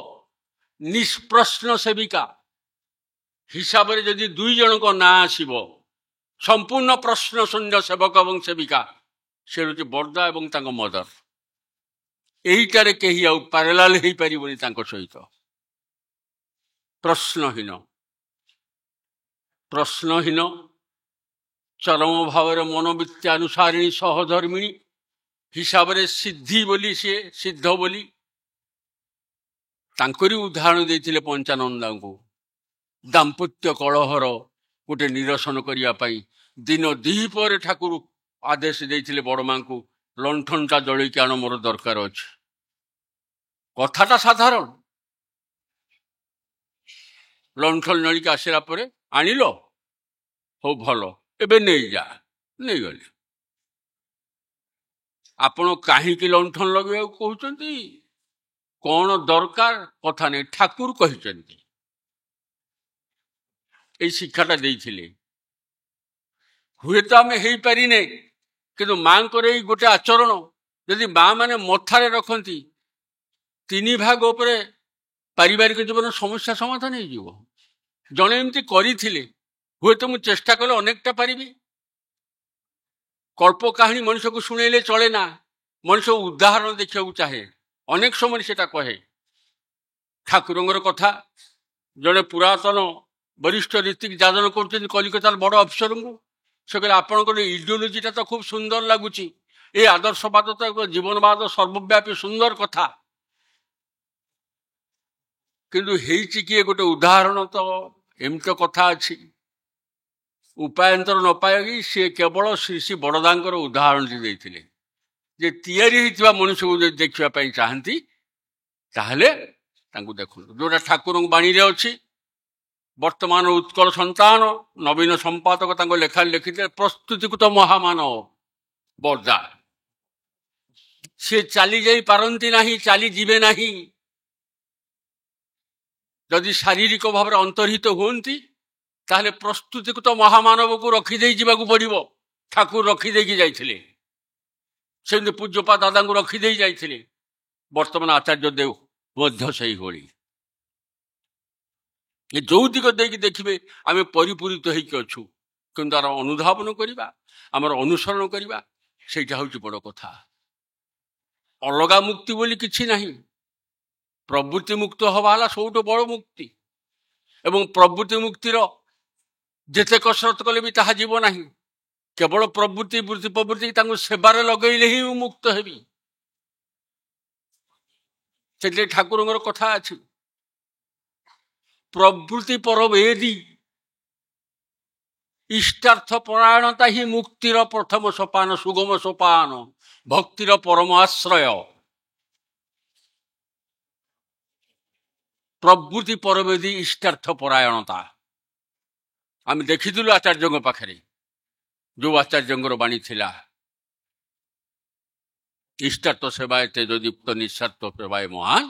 ନିଷ୍ପ୍ରଶ୍ନ ସେବିକା ହିସାବରେ ଯଦି 2 ଜଣଙ୍କ ନାଁ ଆସିବ, ସମ୍ପୂର୍ଣ୍ଣ ପ୍ରଶ୍ନ ଶୂନ୍ୟ ସେବକ ଏବଂ ସେବିକା, ସେ ହେଉଛି ବର୍ଦା ଏବଂ ତାଙ୍କ ମଦର। ଏଇଟାରେ କେହି ଆଉ ପାରାଲାଲ ହେଇପାରିବନି ତାଙ୍କ ସହିତ। ପ୍ରଶ୍ନହୀନ, ପ୍ରଶ୍ନହୀନ, ଚରମ ଭାବରେ ମନୋବୃତ୍ତି ଅନୁସାରିଣୀ ସହଧର୍ମିଣୀ ହିସାବରେ ସିଦ୍ଧି ବୋଲି, ସିଏ ସିଦ୍ଧ ବୋଲି ତାଙ୍କରି ଉଦାହରଣ ଦେଇଥିଲେ ପଞ୍ଚାନନ୍ଦାଙ୍କୁ। ଦାମ୍ପତ୍ୟ କଳହର ଗୋଟେ ନିରସନ କରିବା ପାଇଁ ଦିନ 2 ପରେ ଠାକୁର ଆଦେଶ ଦେଇଥିଲେ ବଡ଼ମାଙ୍କୁ, ଲଣ୍ଠନଟା ଜଳେଇକି ଆଣ, ମୋର ଦରକାର ଅଛି। କଥାଟା ସାଧାରଣ। ଲଣ୍ଠନ ଜଳିକି ଆସିଲା ପରେ, ଆଣିଲ, ହଉ ଭଲ, ଏବେ ନେଇଯା। ନେଇଗଲେ। ଆପଣ କାହିଁକି ଲଣ୍ଠନ ଲଗେଇବାକୁ କହୁଛନ୍ତି, କଣ ଦରକାର, କଥା ନେଇ ଠାକୁର କହିଛନ୍ତି। ଏଇ ଶିକ୍ଷାଟା ଦେଇଥିଲେ। ହୁଏତ ଆମେ ହେଇପାରିନେ, କିନ୍ତୁ ମାଙ୍କର ଏଇ ଗୋଟେ ଆଚରଣ ଯଦି ମା ମାନେ ମଥାରେ ରଖନ୍ତି, 3 ଭାଗ ଉପରେ ପାରିବାରିକ ଜୀବନ ସମସ୍ୟା ସମାଧାନ ହେଇଯିବ। ଜଣେ ଏମିତି କରିଥିଲେ, ହୁଏତ ମୁଁ ଚେଷ୍ଟା କଲେ ଅନେକଟା ପାରିବି। କଳ୍ପ କାହାଣୀ ମଣିଷକୁ ଶୁଣେଇଲେ ଚଳେ ନା, ମଣିଷ ଉଦାହରଣ ଦେଖିବାକୁ ଚାହେଁ, ଅନେକ ସମୟରେ ସେଟା କହେ। ଠାକୁରଙ୍କର କଥା ଜଣେ ପୁରାତନ ବରିଷ୍ଠ ରୀତିକ ଯାଜନ କରୁଛନ୍ତି କଲିକତାର ବଡ଼ ଅଫିସରଙ୍କୁ, ସେ କହିଲେ ଆପଣଙ୍କର ଇଡିଓଲୋଜିଟା ତ ଖୁବ ସୁନ୍ଦର ଲାଗୁଛି, ଏ ଆଦର୍ଶବାଦ ତ ଜୀବନବାଦ ସର୍ବବ୍ୟାପୀ ସୁନ୍ଦର କଥା, କିନ୍ତୁ ହେଇଛି କିଏ ଗୋଟେ ଉଦାହରଣ ତ, ଏମିତି କଥା ଅଛି। ଉପାୟନ୍ତର ନ ପାଇ ସିଏ କେବଳ ଶ୍ରୀ ଶ୍ରୀ ବଡ଼ଦାଙ୍କର ଉଦାହରଣଟି ଦେଇଥିଲେ, ଯେ ତିଆରି ହେଇଥିବା ମଣିଷକୁ ଯଦି ଦେଖିବା ପାଇଁ ଚାହାନ୍ତି ତାହେଲେ ତାଙ୍କୁ ଦେଖନ୍ତୁ। ଯୋଉଟା ଠାକୁରଙ୍କ ବାଣୀରେ ଅଛି, ବର୍ତ୍ତମାନ ଉତ୍କଳ ସନ୍ତାନ ନବୀନ ସମ୍ପାଦକ ତାଙ୍କ ଲେଖାରେ ଲେଖିଥିଲେ, ପ୍ରସ୍ତୁତିକୃତ ମହାମାନବ ବର୍ଦା। ସେ ଚାଲି ଯାଇ ପାରନ୍ତି ନାହିଁ, ଚାଲିଯିବେ ନାହିଁ। ଯଦି ଶାରୀରିକ ଭାବରେ ଅନ୍ତର୍ହିତ ହୁଅନ୍ତି, ତାହେଲେ ପ୍ରସ୍ତୁତିକୃତ ମହାମାନବକୁ ରଖିଦେଇ ଯିବାକୁ ପଡ଼ିବ। ଠାକୁର ରଖିଦେଇକି ଯାଇଥିଲେ, ସେମିତି ପୂଜ୍ୟପା ଦାଦାଙ୍କୁ ରଖିଦେଇ ଯାଇଥିଲେ। ବର୍ତ୍ତମାନ ଆଚାର୍ଯ୍ୟ ଦେବ ମଧ୍ୟ ସେଇଭଳି। ଯୋଉ ଦିଗ ଦେଇକି ଦେଖିବେ ଆମେ ପରିପୂରିତ ହେଇକି ଅଛୁ, କିନ୍ତୁ ତାର ଅନୁଧାବନ କରିବା, ଆମର ଅନୁସରଣ କରିବା, ସେଇଟା ହେଉଛି ବଡ଼ କଥା। ଅଲଗା ମୁକ୍ତି ବୋଲି କିଛି ନାହିଁ। ପ୍ରବୃତ୍ତି ମୁକ୍ତ ହବା ହେଲା ସବୁଠୁ ବଡ଼ ମୁକ୍ତି, ଏବଂ ପ୍ରବୃତ୍ତି ମୁକ୍ତିର ଯେତେ କସରତ କଲେ ବି ତାହା ଯିବ ନାହିଁ। କେବଳ ପ୍ରବୃତ୍ତି ବୃତ୍ତି ପ୍ରବୃତ୍ତି ତାଙ୍କୁ ସେବାରେ ଲଗେଇଲେ ହିଁ ମୁଁ ମୁକ୍ତ ହେବି। ସେଥିରେ ଠାକୁରଙ୍କର କଥା ଅଛି, ପ୍ରବୃତ୍ତି ପରବେଦୀ ଇଷ୍ଟାର୍ଥ ପରାୟଣତା ହିଁ ମୁକ୍ତିର ପ୍ରଥମ ସୋପାନ, ସୁଗମ ସୋପାନ, ଭକ୍ତିର ପରମ ଆଶ୍ରୟ। ପ୍ରବୃତ୍ତି ପରବେଦୀ ଇଷ୍ଟାର୍ଥ ପରାୟଣତା ଆମେ ଦେଖିଥିଲୁ ଆଚାର୍ଯ୍ୟଙ୍କ ପାଖରେ। ଯୋଉ ଆଚାର୍ଯ୍ୟଙ୍କର ବାଣୀ ଥିଲା, ଇଷ୍ଟାର୍ଥ ସେବାୟ ତେଜଦୀପ୍ତ ନିଃସ୍ୱାର୍ଥ ସେବାୟ ମହାନ,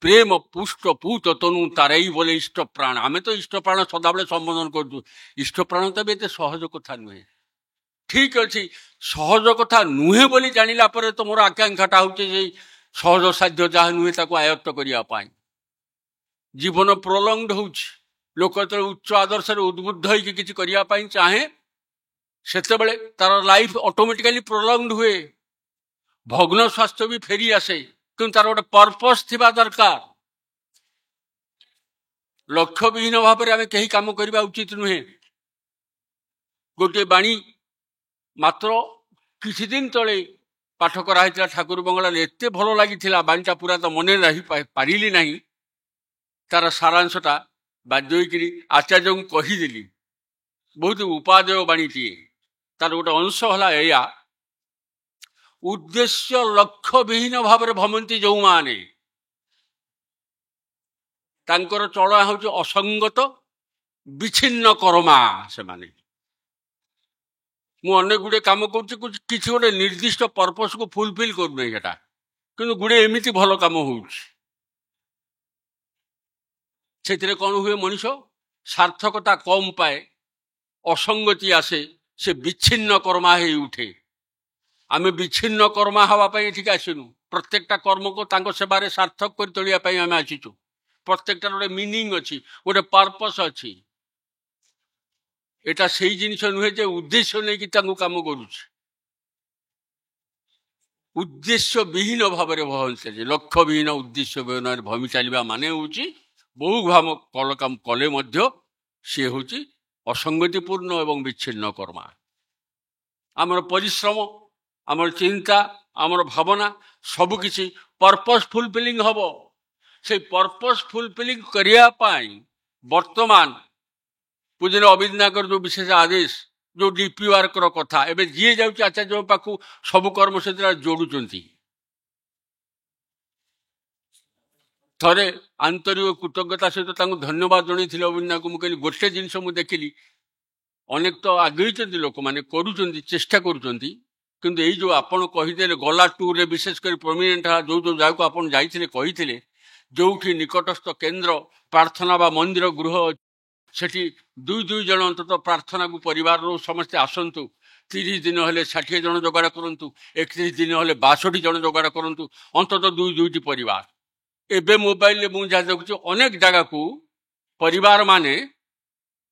ପ୍ରେମ ପୁଷ୍ଟ ପୂତ ତନୁ ତାରେଇ ବୋଲେ ଇଷ୍ଟ ପ୍ରାଣ। ଆମେ ତ ଇଷ୍ଟ ପ୍ରାଣ ସଦାବେଳେ ସମ୍ବୋଧନ କରୁଛୁ, ଇଷ୍ଟ ପ୍ରାଣ ତ ବି ଏତେ ସହଜ କଥା ନୁହେଁ। ଠିକ ଅଛି, ସହଜ କଥା ନୁହେଁ ବୋଲି ଜାଣିଲା ପରେ ତ ମୋର ଆକାଂକ୍ଷାଟା ହଉଛି ଯେ ସହଜ ସାଧ୍ୟ ଯାହା ନୁହେଁ ତାକୁ ଆୟତ୍ତ କରିବା ପାଇଁ। ଜୀବନ ପ୍ରୋଲଙ୍ଗଡ ହଉଛି। ଲୋକ ଯେତେବେଳେ ଉଚ୍ଚ ଆଦର୍ଶରେ ଉଦ୍ବୁଦ୍ଧ ହେଇକି କିଛି କରିବା ପାଇଁ ଚାହେଁ, ସେତେବେଳେ ତାର ଲାଇଫ ଅଟୋମେଟିକାଲି ପ୍ରୋଲଙ୍ଗଡ ହୁଏ, ଭଗ୍ନ ସ୍ୱାସ୍ଥ୍ୟ ବି ଫେରି ଆସେ, କିନ୍ତୁ ତାର ଗୋଟେ ପର୍ପସ ଥିବା ଦରକାର। ଲକ୍ଷ୍ୟବିହୀନ ଭାବରେ ଆମେ କେହି କାମ କରିବା ଉଚିତ ନୁହେଁ। ଗୋଟିଏ ବାଣୀ ମାତ୍ର କିଛି ଦିନ ତଳେ ପାଠ କରାହେଇଥିଲା ଠାକୁର ବଙ୍ଗଳାରେ, ଏତେ ଭଲ ଲାଗିଥିଲା ବାଣୀଟା, ପୁରା ତ ମନେ ରହି ପାରିଲି ନାହିଁ। ତାର ସାରାଂଶଟା ବାଧ୍ୟ ହୋଇକରି ଆଚାର୍ଯ୍ୟଙ୍କୁ କହିଦେଲି। ବହୁତ ଉପାଦେୟ ବାଣୀଟିଏ। ତାର ଗୋଟେ ଅଂଶ ହେଲା ଏଇଆ, ଉଦ୍ଦେଶ୍ୟ ଲକ୍ଷ୍ୟବିହୀନ ଭାବରେ ଭମନ୍ତି ଯେଉଁମାନେ, ତାଙ୍କର ଚଳା ହେଉଛି ଅସଙ୍ଗତ ବିଚ୍ଛିନ୍ନ କର୍ମା। ସେମାନେ, ମୁଁ ଅନେକ ଗୁଡ଼ିଏ କାମ କରୁଛି, କିଛି ଗୋଟେ ନିର୍ଦ୍ଦିଷ୍ଟ ପର୍ପସକୁ ଫୁଲଫିଲ୍ କରୁନାହିଁ ସେଟା, କିନ୍ତୁ ଗୁଡ଼ିଏ ଏମିତି ଭଲ କାମ ହେଉଛି। ସେଥିରେ କ'ଣ ହୁଏ, ମଣିଷ ସାର୍ଥକତା କମ୍ ପାଏ, ଅସଙ୍ଗତି ଆସେ, ସେ ବିଚ୍ଛିନ୍ନ କର୍ମା ହେଇ ଉଠେ। ଆମେ ବିଚ୍ଛିନ୍ନ କର୍ମା ହେବା ପାଇଁ ଏଠିକି ଆସିନୁ। ପ୍ରତ୍ୟେକଟା କର୍ମକୁ ତାଙ୍କ ସେବାରେ ସାର୍ଥକ କରି ତୋଳିବା ପାଇଁ ଆମେ ଆସିଛୁ। ପ୍ରତ୍ୟେକଟାର ଗୋଟେ ମିନିଂ ଅଛି, ଗୋଟେ ପର୍ପସ୍ ଅଛି। এটা সেই ଜିନିଷ ନୁହେଁ ଯେ ଉଦ୍ଦେଶ୍ୟ ନେଇକି ତାଙ୍କୁ କାମ କରୁଛି। ଉଦ୍ଦେଶ୍ୟ ବିହୀନ ଭାବରେ ଭମିଚାଲି, ଲକ୍ଷ୍ୟ ବିହୀନ ଉଦ୍ଦେଶ୍ୟ ବିହୀନରେ ଭମି ଚାଲିବା ମାନେ ହେଉଛି ବହୁ କାମ କଲେ ମଧ୍ୟ ସିଏ ହେଉଛି ଅସଙ୍ଗତିପୂର୍ଣ୍ଣ ଏବଂ ବିଚ୍ଛିନ୍ନ କର୍ମା। ଆମର ପରିଶ୍ରମ, ଆମର ଚିନ୍ତା, ଆମର ଭାବନା ସବୁକିଛି ପର୍ପସ୍ ଫୁଲଫିଲିଂ ହବ। ସେଇ ପର୍ପସ୍ ଫୁଲଫିଲିଂ କରିବା ପାଇଁ ବର୍ତ୍ତମାନ ପୂଜନୀୟ ଅବିନ୍ଦାଙ୍କର ଯେଉଁ ବିଶେଷ ଆଦେଶ, ଯେଉଁ ଡିପି ୱାର୍କର କଥା, ଏବେ ଯିଏ ଯାଉଛି ଆଚାର୍ଯ୍ୟଙ୍କ ପାଖକୁ ସବୁ କର୍ମ ସେଥିରେ ଯୋଡ଼ୁଛନ୍ତି। ଥରେ ଆନ୍ତରିକ କୃତଜ୍ଞତା ସହିତ ତାଙ୍କୁ ଧନ୍ୟବାଦ ଜଣାଇଥିଲି ଅବିନ୍ଦାଙ୍କୁ। ମୁଁ କହିଲି, ଗୋଟେ ଜିନିଷ ମୁଁ ଦେଖିଲି, ଅନେକ ତ ଆଗେଇଛନ୍ତି ଲୋକମାନେ, କରୁଛନ୍ତି, ଚେଷ୍ଟା କରୁଛନ୍ତି, କିନ୍ତୁ ଏଇ ଯେଉଁ ଆପଣ କହିଦେଲେ ଗଲା ଟୁର୍ରେ, ବିଶେଷ କରି ପ୍ରମିନେଣ୍ଟ ଯେଉଁ ଜାଗାକୁ ଆପଣ ଯାଇଥିଲେ, କହିଥିଲେ ଯେଉଁଠି ନିକଟସ୍ଥ କେନ୍ଦ୍ର ପ୍ରାର୍ଥନା ବା ମନ୍ଦିର ଗୃହ, ସେଠି ଦୁଇ ଜଣ ଅନ୍ତତଃ ପ୍ରାର୍ଥନାକୁ ପରିବାରରୁ ସମସ୍ତେ ଆସନ୍ତୁ। 30 ଦିନ ହେଲେ 60 ଜଣ ଯୋଗାଡ଼ କରନ୍ତୁ, 31 ଦିନ ହେଲେ 62 ଜଣ ଯୋଗାଡ଼ କରନ୍ତୁ, ଅନ୍ତତଃ ଦୁଇଟି ପରିବାର। ଏବେ ମୋବାଇଲରେ ମୁଁ ଯାହା ଦେଖୁଛି, ଅନେକ ଜାଗାକୁ ପରିବାର ମାନେ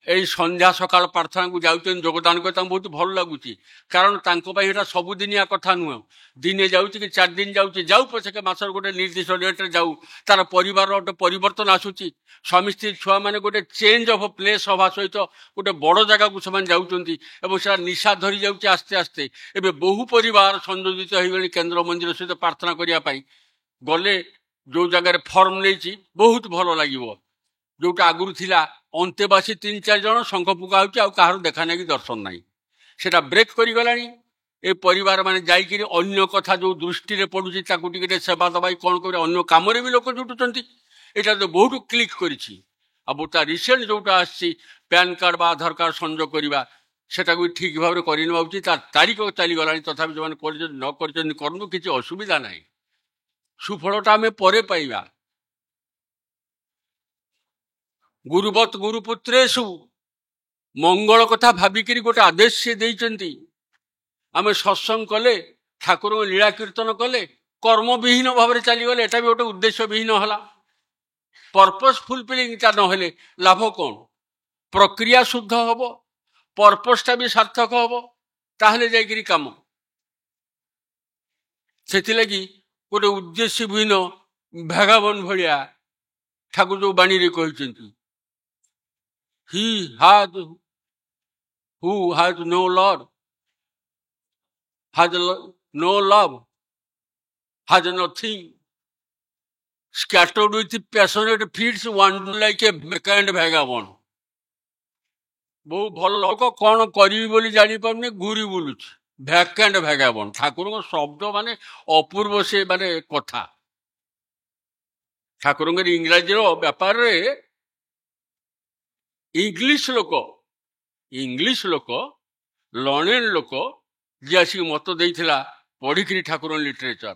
এই ସନ୍ଧ୍ୟା ସକାଳ ପ୍ରାର୍ଥନାକୁ ଯାଉଛନ୍ତି, ଯୋଗଦାନ କରି ତାଙ୍କୁ ବହୁତ ଭଲ ଲାଗୁଛି। କାରଣ ତାଙ୍କ ପାଇଁ ଏଇଟା ସବୁଦିନିଆ କଥା ନୁହେଁ। ଦିନେ ଯାଉଛି କି 4 ଦିନ ଯାଉଛି, ଯାଉ ପଛକେ ମାସର ଗୋଟେ ନିର୍ଦ୍ଦିଷ୍ଟ ଡେଟ୍ରେ ଯାଉ, ତାର ପରିବାରର ଗୋଟେ ପରିବର୍ତ୍ତନ ଆସୁଛି। ସ୍ୱାମୀ ସ୍ତ୍ରୀ ଛୁଆମାନେ ଗୋଟେ ଚେଞ୍ଜ ଅଫ୍ ପ୍ଲେସ୍ ହେବା ସହିତ ଗୋଟେ ବଡ଼ ଜାଗାକୁ ସେମାନେ ଯାଉଛନ୍ତି ଏବଂ ସେଟା ନିଶା ଧରି ଯାଉଛି ଆସ୍ତେ ଆସ୍ତେ। ଏବେ ବହୁ ପରିବାର ସଂଯୋଜିତ ହେଇଗଲେଣି କେନ୍ଦ୍ର ମନ୍ଦିର ସହିତ ପ୍ରାର୍ଥନା କରିବା ପାଇଁ। ଗଲେ ଯେଉଁ ଜାଗାରେ ଫର୍ମ ନେଇଛି, ବହୁତ ଭଲ ଲାଗିବ। ଯେଉଁଟା ଆଗରୁ ଥିଲା ଅନ୍ତେବାସୀ 3-4 ଜଣ, ଶଙ୍ଖ ଫୁକା ହେଉଛି, ଆଉ କାହାର ଦେଖା ନେଇକି ଦର୍ଶନ ନାହିଁ, ସେଟା ବ୍ରେକ୍ କରିଗଲାଣି। ଏ ପରିବାର ମାନେ ଯାଇକିରି ଅନ୍ୟ କଥା ଯେଉଁ ଦୃଷ୍ଟିରେ ପଡ଼ୁଛି ତାକୁ ଟିକେ ସେବା ଦେବା, କ'ଣ କରିବା, ଅନ୍ୟ କାମରେ ବି ଲୋକ ଜୁଟୁଛନ୍ତି। ଏଇଟା ତ ବହୁତ କ୍ଲିକ୍ କରିଛି। ଆଉ ତା ରିସେଣ୍ଟ ଯେଉଁଟା ଆସିଛି ପ୍ୟାନ୍ କାର୍ଡ଼ ବା ଆଧାର କାର୍ଡ଼ ସଂଯୋଗ କରିବା, ସେଟାକୁ ବି ଠିକ୍ ଭାବରେ କରିନେବା ଉଚିତ। ତାର ତାରିଖ ଚାଲିଗଲାଣି, ତଥାପି ଯେଉଁମାନେ କରିଛନ୍ତି ନ କରିଛନ୍ତି କରନ୍ତୁ, କିଛି ଅସୁବିଧା ନାହିଁ। ସୁଫଳଟା ଆମେ ପରେ ପାଇବା। ଗୁରୁବତ୍ ଗୁରୁପୁତ୍ରେଷୁ, ମଙ୍ଗଳ କଥା ଭାବିକିରି ଗୋଟେ ଆଦେଶ ସେ ଦେଇଛନ୍ତି। ଆମେ ସତ୍ସଙ୍ଗ କଲେ, ଠାକୁରଙ୍କ ଲୀଳା କୀର୍ତ୍ତନ କଲେ, କର୍ମବିହୀନ ଭାବରେ ଚାଲିଗଲେ, ଏଟା ବି ଗୋଟେ ଉଦ୍ଦେଶ୍ୟ ବିହୀନ ହେଲା। ପର୍ପସ୍ ଫୁଲଫିଲିଂଟା ନହେଲେ ଲାଭ କ'ଣ? ପ୍ରକ୍ରିୟା ଶୁଦ୍ଧ ହବ, ପର୍ପସ୍ଟା ବି ସାର୍ଥକ ହବ, ତାହେଲେ ଯାଇକିରି କାମ। ସେଥିଲାଗି ଗୋଟେ ଉଦ୍ଦେଶ୍ୟ ବିହୀନ ଭେଗାବନ ଭଳିଆ ଠାକୁର ଯେଉଁ ବାଣୀରେ କହିଛନ୍ତି, He who has no Lord has no love, has nothing, scattered with passionate feet, wander like a vacant vagabond. ବହୁ ଭଲ ଲୋକ, କ'ଣ କରିବି ବୋଲି ଜାଣିପାରୁନି, ଘୁରି ବୁଲୁଛି, ଭ୍ୟାକାଣ୍ଟ ଭ୍ୟାଗାବଣ୍ଡ। ଠାକୁରଙ୍କ ଶବ୍ଦ ମାନେ ଅପୂର୍ବ, ସେ ମାନେ କଥା। ଠାକୁରଙ୍କର ଇଂରାଜୀର ବ୍ୟାପାରରେ ଇଂଲିଶ ଲୋକ ଲର୍ଣ୍ଣେଡ ଲୋକ ଯିଏ ଆସିକି ମତ ଦେଇଥିଲା ପଢ଼ିକିରି ଠାକୁରଙ୍କ ଲିଟରେଚର,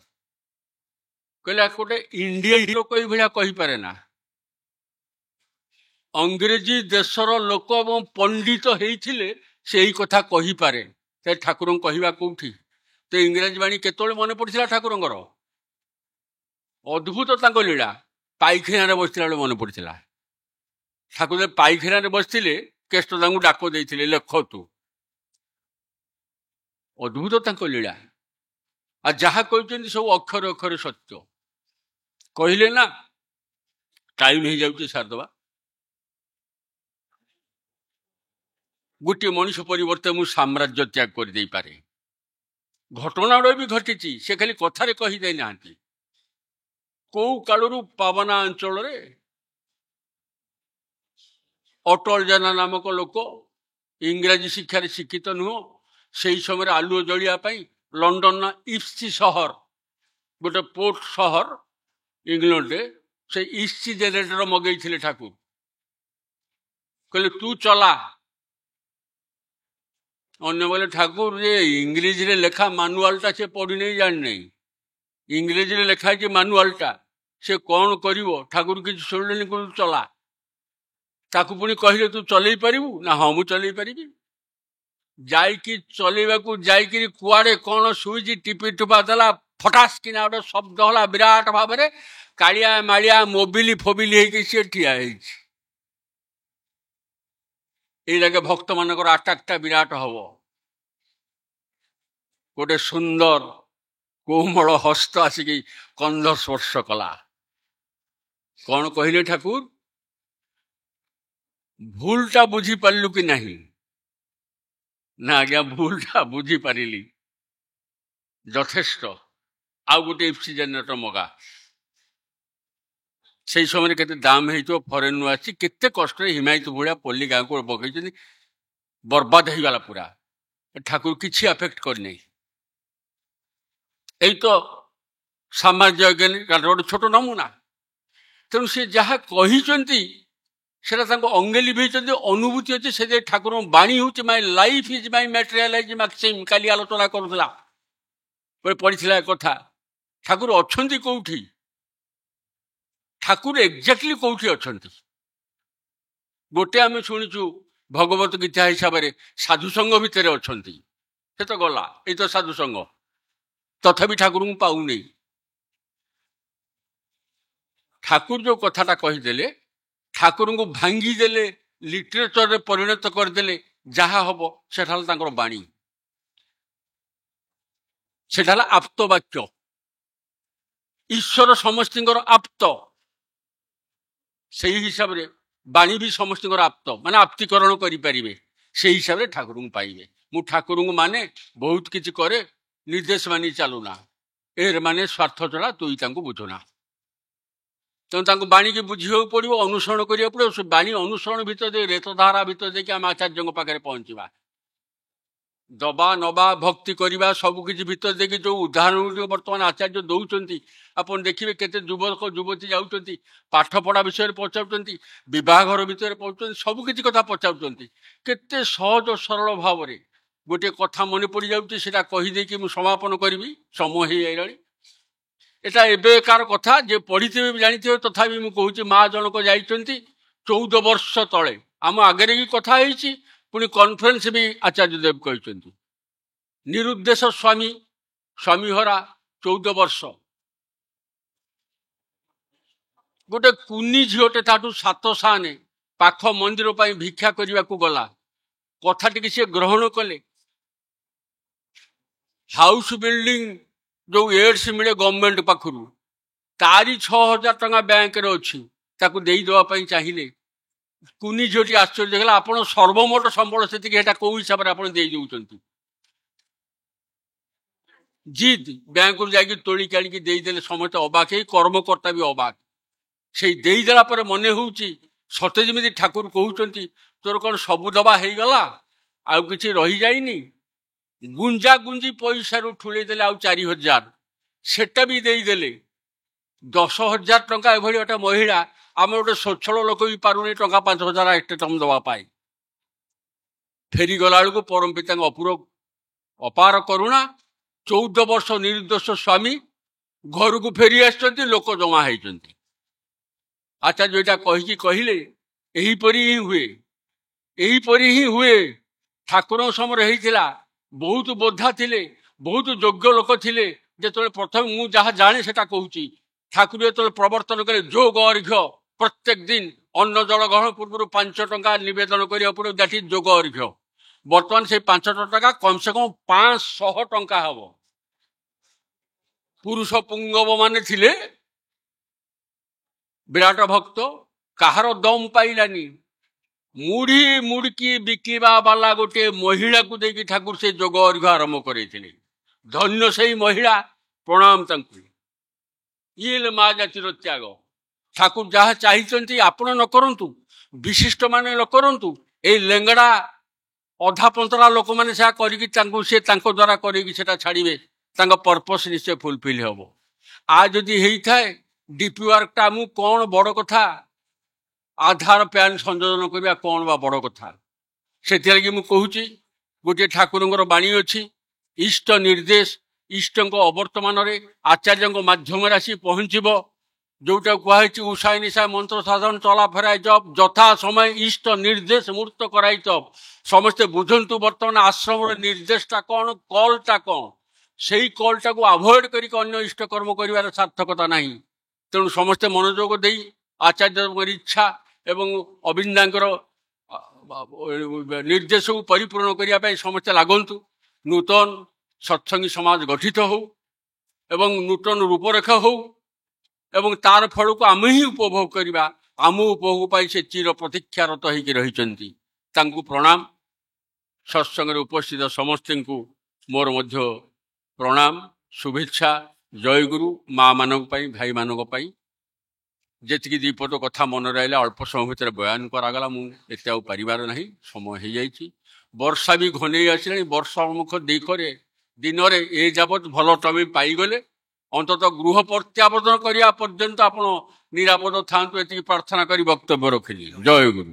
କହିଲା ଗୋଟେ ଇଣ୍ଡିଆ ଲୋକ ଏଇଭଳିଆ କହିପାରେ ନା। ଅଂଗ୍ରେଜୀ ଦେଶର ଲୋକ ଏବଂ ପଣ୍ଡିତ ହେଇଥିଲେ ସେ ଏଇ କଥା କହିପାରେ। ସେ ଠାକୁରଙ୍କୁ କହିବା କୋଉଠି? ତ ଇଂରାଜୀ ବାଣୀ କେତେବେଳେ ମନେ ପଡ଼ିଥିଲା ଠାକୁରଙ୍କର? ଅଦ୍ଭୁତ ତାଙ୍କ ଲୀଳା। ପାଇଖାନାରେ ବସିଥିଲା ବେଳେ ମନେ ପଡ଼ିଥିଲା। ଠାକୁର ପାଇଖାନାରେ ବସିଥିଲେ, କେଷ୍ଟ ତାଙ୍କୁ ଡାକ ଦେଇଥିଲେ, ଲେଖତୁ। ଅଦ୍ଭୁତ ତାଙ୍କ ଲୀଳା। ଆଉ ଯାହା କହିଛନ୍ତି ସବୁ ଅକ୍ଷରେ ଅକ୍ଷରେ ସତ୍ୟ। କହିଲେ ନା, ଟାଇମ୍ ହେଇଯାଉଛି, ସାରିଦେବା। ଗୋଟିଏ ମଣିଷ ପରିବର୍ତ୍ତେ ମୁଁ ସାମ୍ରାଜ୍ୟ ତ୍ୟାଗ କରିଦେଇପାରେ। ଘଟଣାର ବି ଘଟିଛି, ସେ ଖାଲି କଥାରେ କହି ଦେଇନାହାନ୍ତି। କୋଉ କାଳରୁ ପାବନା ଅଞ୍ଚଳରେ ଅଟଳ ଜେନା ନାମକ ଲୋକ ଇଂରାଜୀ ଶିକ୍ଷାରେ ଶିକ୍ଷିତ ନୁହଁ, ସେହି ସମୟରେ ଆଲୁଅ ଜଳିବା ପାଇଁ ଲଣ୍ଡନର ଇପ୍ସି ସହର, ଗୋଟେ ପୋର୍ଟ ସହର ଇଂଲଣ୍ଡରେ, ସେ ଇପ୍ସି ଜେନେରେଟର ମଗେଇଥିଲେ ଠାକୁର। କହିଲେ ତୁ ଚଲା। ଅନ୍ୟ ବୋଲେ ଠାକୁର ଯେ ଇଂରେଜୀରେ ଲେଖା ମାନୁଆଲଟା ସେ ପଢ଼ିନେଇ ଜାଣିନେଇ, ଇଂରେଜୀରେ ଲେଖା ହେଇଛି ମାନୁଆଲଟା, ସେ କ'ଣ କରିବ? ଠାକୁର କିଛି ଶୁଣିଲେନି, କହିଲେ ଚଲା। ତାକୁ ପୁଣି କହିଲେ ତୁ ଚଲେଇ ପାରିବୁ ନା? ହଁ ମୁଁ ଚଲେଇ ପାରିବି। ଯାଇକି ଚଲେଇବାକୁ ଯାଇକିରି କୁଆଡ଼େ କ'ଣ ସୁଇଚ୍ ଟିପି ଟୁପା ଦେଲା, ଫଟାସ୍ କିନା ଗୋଟେ ଶବ୍ଦ ହେଲା ବିରାଟ ଭାବରେ, କାଳିଆ ମାଳିଆ ମୋବିଲି ଫୋବିଲି ହେଇକି ସିଏ ଠିଆ ହେଇଛି। ଏଇଟାକେ ଭକ୍ତମାନଙ୍କର ଆଟାକଟା ବିରାଟ ହବ। ଗୋଟେ ସୁନ୍ଦର କୋମଳ ହସ୍ତ ଆସିକି କନ୍ଧ ସ୍ପର୍ଶ କଲା। କ'ଣ କହିଲେ ଠାକୁର? ଭୁଲଟା ବୁଝିପାରିଲୁ କି ନାହିଁ? ନା ଆଜ୍ଞା, ଭୁଲଟା ବୁଝିପାରିଲି, ଯଥେଷ୍ଟ। ଆଉ ଗୋଟେ ଇପ୍ସି ଜେନେରେଟର ମଗା। ସେଇ ସମୟରେ କେତେ ଦାମ ହେଇଥିବ, ଫରେନରୁ ଆସି କେତେ କଷ୍ଟରେ ହିମାୟିତ ଭଳିଆ ପଲ୍ଲୀ ଗାଁକୁ ପକେଇଛନ୍ତି, ବର୍ବାଦ ହେଇଗଲା ପୁରା। ଠାକୁର କିଛି ଆଫେକ୍ଟ କରିନାହିଁ। ଏଇ ତ ସାମ୍ରାଜ୍ୟ ଗୋଟେ ଛୋଟ ନମୁନା। ତେଣୁ ସେ ଯାହା କହିଛନ୍ତି ସେଟା ତାଙ୍କୁ ଅଙ୍ଗେ ଲିଭେଇଛନ୍ତି, ଅନୁଭୂତି ଅଛି। ସେ ଠାକୁରଙ୍କ ବାଣୀ ହେଉଛି my life is my materialise maxim. କାଲି ଆଲୋଚନା କରୁଥିଲା, ପଡ଼ିଥିଲା କଥା। ଠାକୁର ଅଛନ୍ତି କୋଉଠି? ଠାକୁର ଏକ୍ଜାକ୍ଟଲି କୋଉଠି ଅଛନ୍ତି? ଗୋଟେ ଆମେ ଶୁଣିଛୁ ଭଗବତ ଗୀତା ହିସାବରେ ସାଧୁସଙ୍ଗ ଭିତରେ ଅଛନ୍ତି, ସେ ତ ଗଲା, ଏଇ ତ ସାଧୁସଙ୍ଗ। ତଥାପି ଠାକୁରଙ୍କୁ ପାଉନି। ଠାକୁର ଯୋଉ କଥାଟା କହିଦେଲେ, ଠାକୁରଙ୍କୁ ଭାଙ୍ଗିଦେଲେ, ଲିଟରେଚରରେ ପରିଣତ କରିଦେଲେ, ଯାହା ହବ ସେଟା ହେଲା ତାଙ୍କର ବାଣୀ, ସେଟା ହେଲା ଆପ୍ତ ବାକ୍ୟ। ଈଶ୍ୱର ସମସ୍ତଙ୍କର ଆପ୍ତ, ସେଇ ହିସାବରେ ବାଣୀ ବି ସମସ୍ତଙ୍କର ଆପ୍ତ, ମାନେ ଆପ୍ତିକରଣ କରିପାରିବେ। ସେଇ ହିସାବରେ ଠାକୁରଙ୍କୁ ପାଇବେ। ମୁଁ ଠାକୁରଙ୍କୁ ମାନେ ବହୁତ କିଛି କରେ, ନିର୍ଦ୍ଦେଶ ମାନି ଚାଲୁନା, ଏର ମାନେ ସ୍ୱାର୍ଥ ଛଡ଼ା ତୁଇ ତାଙ୍କୁ ବୁଝୁନା। ତେଣୁ ତାଙ୍କୁ ବାଣୀକି ବୁଝିବାକୁ ପଡ଼ିବ, ଅନୁସରଣ କରିବାକୁ ପଡ଼ିବ। ସେ ବାଣୀ ଅନୁସରଣ ଭିତରେ ଦେଇ, ରେତଧାରା ଭିତରେ ଦେଇକି ଆମେ ଆଚାର୍ଯ୍ୟଙ୍କ ପାଖରେ ପହଞ୍ଚିବା। ଦବା ନବା ଭକ୍ତି କରିବା ସବୁକିଛି ଭିତରେ ଦେଇକି ଯେଉଁ ଉଦାହରଣ ବର୍ତ୍ତମାନ ଆଚାର୍ଯ୍ୟ ଦେଉଛନ୍ତି, ଆପଣ ଦେଖିବେ କେତେ ଯୁବକ ଯୁବତୀ ଯାଉଛନ୍ତି, ପାଠପଢ଼ା ବିଷୟରେ ପଚାରୁଛନ୍ତି, ବିବାହଘର ବିଷୟରେ ପଚାରୁଛନ୍ତି, ସବୁକିଛି କଥା ପଚାରୁଛନ୍ତି। କେତେ ସହଜ ସରଳ ଭାବରେ ଗୋଟିଏ କଥା ମନେ ପଡ଼ିଯାଉଛି। ସେଟା କହିଦେଇକି ମୁଁ ସମାପନ କରିବି, ସମୟ ହେଇଗଲାଣି। এটা ଏବେକାର କଥା, ଯେ ପଢ଼ିଥିବେ ବି ଜାଣିଥିବେ। ତଥାପି ମୁଁ କହୁଛି, ମା ଜଣକ ଯାଇଛନ୍ତି 14 ବର୍ଷ ତଳେ, ଆମ ଆଗରେ ବି କଥା ହେଇଛି, ପୁଣି କନଫରେନ୍ସ ବି ଆଚାର୍ଯ୍ୟ ଦେବ କହିଛନ୍ତି। ନିରୁଦ୍ଦେଶ ସ୍ୱାମୀ, ସ୍ୱାମୀ ହରା 14 ବର୍ଷ। ଗୋଟେ କୁନି ଝିଅଟେ ତାଠୁ 7 ସାନେ ପାଖ ମନ୍ଦିର ପାଇଁ ଭିକ୍ଷା କରିବାକୁ ଗଲା। କଥାଟିକି ସିଏ ଗ୍ରହଣ କଲେ। ହାଉସ ବିଲ୍ଡିଂ ଯୋଉ ଏଡ୍ସ ମିଳେ ଗଭର୍ଣ୍ଣମେଣ୍ଟ ପାଖରୁ, ତାରି 6,000 ଟଙ୍କା ବ୍ୟାଙ୍କରେ ଅଛି, ତାକୁ ଦେଇଦେବା ପାଇଁ ଚାହିଁଲେ। କୁନି ଝିଅଟି ଆଶ୍ଚର୍ଯ୍ୟ ହେଲା, ଆପଣ ସର୍ବମୋଟ ସମ୍ବଳ ସେତିକି, ଏଟା କୋଉ ହିସାବରେ ଆପଣ ଦେଇ ଦେଉଛନ୍ତି? ଜିଦ୍, ବ୍ୟାଙ୍କରୁ ଯାଇକି ତୋଳିକି ଆଣିକି ଦେଇଦେଲେ। ସମସ୍ତେ ଅବାକ ହେଇ, କର୍ମକର୍ତ୍ତା ବି ଅବାକ। ସେଇ ଦେଇଦେଲା ପରେ ମନେ ହେଉଛି ସତେ ଯେମିତି ଠାକୁର କହୁଛନ୍ତି, ତୋର କ'ଣ ସବୁ ଦବା ହେଇଗଲା, ଆଉ କିଛି ରହିଯାଇନି? ଗୁଞ୍ଜା ଗୁଞ୍ଜି ପଇସାରୁ ଠୁଳେଇ ଦେଲେ ଆଉ 4,000, ସେଟା ବି ଦେଇଦେଲେ। 10,000 ଟଙ୍କା ଏଭଳି ଗୋଟେ ମହିଳା, ଆମେ ଗୋଟେ ସ୍ୱଚ୍ଛଳ ଲୋକ ବି ପାରୁନି ଟଙ୍କା 5,000 ଏତେ ଟଙ୍କା ଦେବା ପାଇଁ। ଫେରିଗଲା ବେଳକୁ ପରମ ପିତାଙ୍କ ଅପାର କରୁଣା, 14 ବର୍ଷ ନିର୍ଦ୍ଦୋଷ ସ୍ୱାମୀ ଘରକୁ ଫେରି ଆସିଛନ୍ତି, ଲୋକ ଜମା ହେଇଛନ୍ତି। ଆଚାର୍ଯ୍ୟ ଏଇଟା କହିକି କହିଲେ, ଏହିପରି ହିଁ ହୁଏ, ଏହିପରି ହିଁ ହୁଏ। ଠାକୁରଙ୍କ ସମୟରେ ହେଇଥିଲା। ବହୁତ ବୋଧା ଥିଲେ, ବହୁତ ଯୋଗ୍ୟ ଲୋକ ଥିଲେ। ଯେତେବେଳେ ପ୍ରଥମେ, ମୁଁ ଯାହା ଜାଣେ ସେଟା କହୁଛି, ଠାକୁର ଯେତେବେଳେ ପ୍ରବର୍ତ୍ତନ କଲେ ଯୋଗ ଅର୍ଘ୍ୟ, ପ୍ରତ୍ୟେକ ଦିନ ଅନ୍ନ ଜଳ ଗ୍ରହଣ ପୂର୍ବରୁ 5 ଟଙ୍କା ନିବେଦନ କରିବାକୁ ପଡ଼ିବ, ଦ୍ୟାଟ୍ ଇଜ୍ ଯୋଗ ଅର୍ଘ୍ୟ। ବର୍ତ୍ତମାନ ସେଇ 5 ଟଙ୍କା କମ ସେ କମ 500 ଟଙ୍କା ହବ। ପୁରୁଷ ପୁଙ୍ଗବ ମାନେ ଥିଲେ ବିରାଟ ଭକ୍ତ, କାହାର ଦମ ପାଇଲାନି। ମୁଢି ମୁଡକି ବିକିବା ବାଲା ଗୋଟିଏ ମହିଳାକୁ ଦେଇକି ଠାକୁର ସେ ଯୋଗ ଅର୍ଘ୍ୟ ଆରମ୍ଭ କରେଇଥିଲେ। ଧନ୍ୟ ସେଇ ମହିଳା, ପ୍ରଣାମ ତାଙ୍କୁ। ଇଏ ମା ଜାତିର ତ୍ୟାଗ। ଠାକୁର ଯାହା ଚାହିଁଛନ୍ତି ଆପଣ ନ କରନ୍ତୁ, ବିଶିଷ୍ଟ ମାନେ ନ କରନ୍ତୁ, ଏଇ ଲେଙ୍ଗଡା ଅଧା ପନ୍ତରା ଲୋକମାନେ ସେହା କରିକି ତାଙ୍କୁ ସେ ତାଙ୍କ ଦ୍ୱାରା କରିକି ସେଟା ଛାଡ଼ିବେ, ତାଙ୍କ ପର୍ପସ୍ ନିଶ୍ଚୟ ଫୁଲଫିଲ୍ ହବ। ଯଦି ହେଇଥାଏ ଡିପି ୱାର୍କଟା ଆମକୁ କ'ଣ ବଡ଼ କଥା, ଆଧାର ପ୍ୟାନ୍ ସଂଯୋଜନ କରିବା କ'ଣ ବା ବଡ଼ କଥା। ସେଥିଲାଗି ମୁଁ କହୁଛି, ଗୋଟିଏ ଠାକୁରଙ୍କର ବାଣୀ ଅଛି, ଇଷ୍ଟ ନିର୍ଦ୍ଦେଶ ଇଷ୍ଟଙ୍କ ଅବର୍ତ୍ତମାନରେ ଆଚାର୍ଯ୍ୟଙ୍କ ମାଧ୍ୟମରେ ଆସି ପହଞ୍ଚିବ। ଯୋଉଟା କୁହାହେଇଛି ଉଷାଏ ନିଶା ମନ୍ତ୍ର ସାଧନ ଚଲା ଫେରାଇ ଜପ ଯଥା ସମୟ ଇଷ୍ଟ ନିର୍ଦ୍ଦେଶ ମୂର୍ତ୍ତ କରାଇ ତପ। ସମସ୍ତେ ବୁଝନ୍ତୁ ବର୍ତ୍ତମାନ ଆଶ୍ରମର ନିର୍ଦ୍ଦେଶଟା କ'ଣ, କଲ୍ଟା କ'ଣ। ସେଇ କଲ୍ଟାକୁ ଆଭଏଡ୍ କରିକି ଅନ୍ୟ ଇଷ୍ଟ କର୍ମ କରିବାର ସାର୍ଥକତା ନାହିଁ। ତେଣୁ ସମସ୍ତେ ମନୋଯୋଗ ଦେଇ ଆଚାର୍ଯ୍ୟଙ୍କର ଇଚ୍ଛା ଏବଂ ଅବିନ୍ଦାଙ୍କର ନିର୍ଦ୍ଦେଶକୁ ପରିପୂରଣ କରିବା ପାଇଁ ସମସ୍ତେ ଲାଗନ୍ତୁ। ନୂତନ ସତ୍ସଙ୍ଗୀ ସମାଜ ଗଠିତ ହଉ ଏବଂ ନୂତନ ରୂପରେଖ ହଉ ଏବଂ ତାର ଫଳକୁ ଆମେ ହିଁ ଉପଭୋଗ କରିବା। ଆମ ଉପଭୋଗ ପାଇଁ ସେ ଚିର ପ୍ରତୀକ୍ଷାରତ ହେଇକି ରହିଛନ୍ତି। ତାଙ୍କୁ ପ୍ରଣାମ। ସତ୍ସଙ୍ଗରେ ଉପସ୍ଥିତ ସମସ୍ତଙ୍କୁ ମୋର ମଧ୍ୟ ପ୍ରଣାମ, ଶୁଭେଚ୍ଛା। ଜୟଗୁରୁ। ମା ମାନଙ୍କ ପାଇଁ, ଭାଇମାନଙ୍କ ପାଇଁ ଯେତିକି ଦୁଇପଦ କଥା ମନରେ ରହିଲା ଅଳ୍ପ ସମୟ ଭିତରେ ବୟାନ କରାଗଲା। ମୁଁ ଏତେ ଆଉ ପାରିବାର ନାହିଁ, ସମୟ ହେଇଯାଇଛି। ବର୍ଷା ବି ଘନେଇ ଆସିଲାଣି। ବର୍ଷା ଉନ୍ମୁଖ ଦିନରେ ଏ ଯାବତ୍ ଭଲ ଟମି ପାଇଗଲେ ଅନ୍ତତଃ ଗୃହ ପ୍ରତ୍ୟାବର୍ତ୍ତନ କରିବା ପର୍ଯ୍ୟନ୍ତ ଆପଣ ନିରାପଦ ଥାଆନ୍ତୁ, ଏତିକି ପ୍ରାର୍ଥନା କରି ବକ୍ତବ୍ୟ ରଖିଲି। ଜୟ ଗୁରୁ।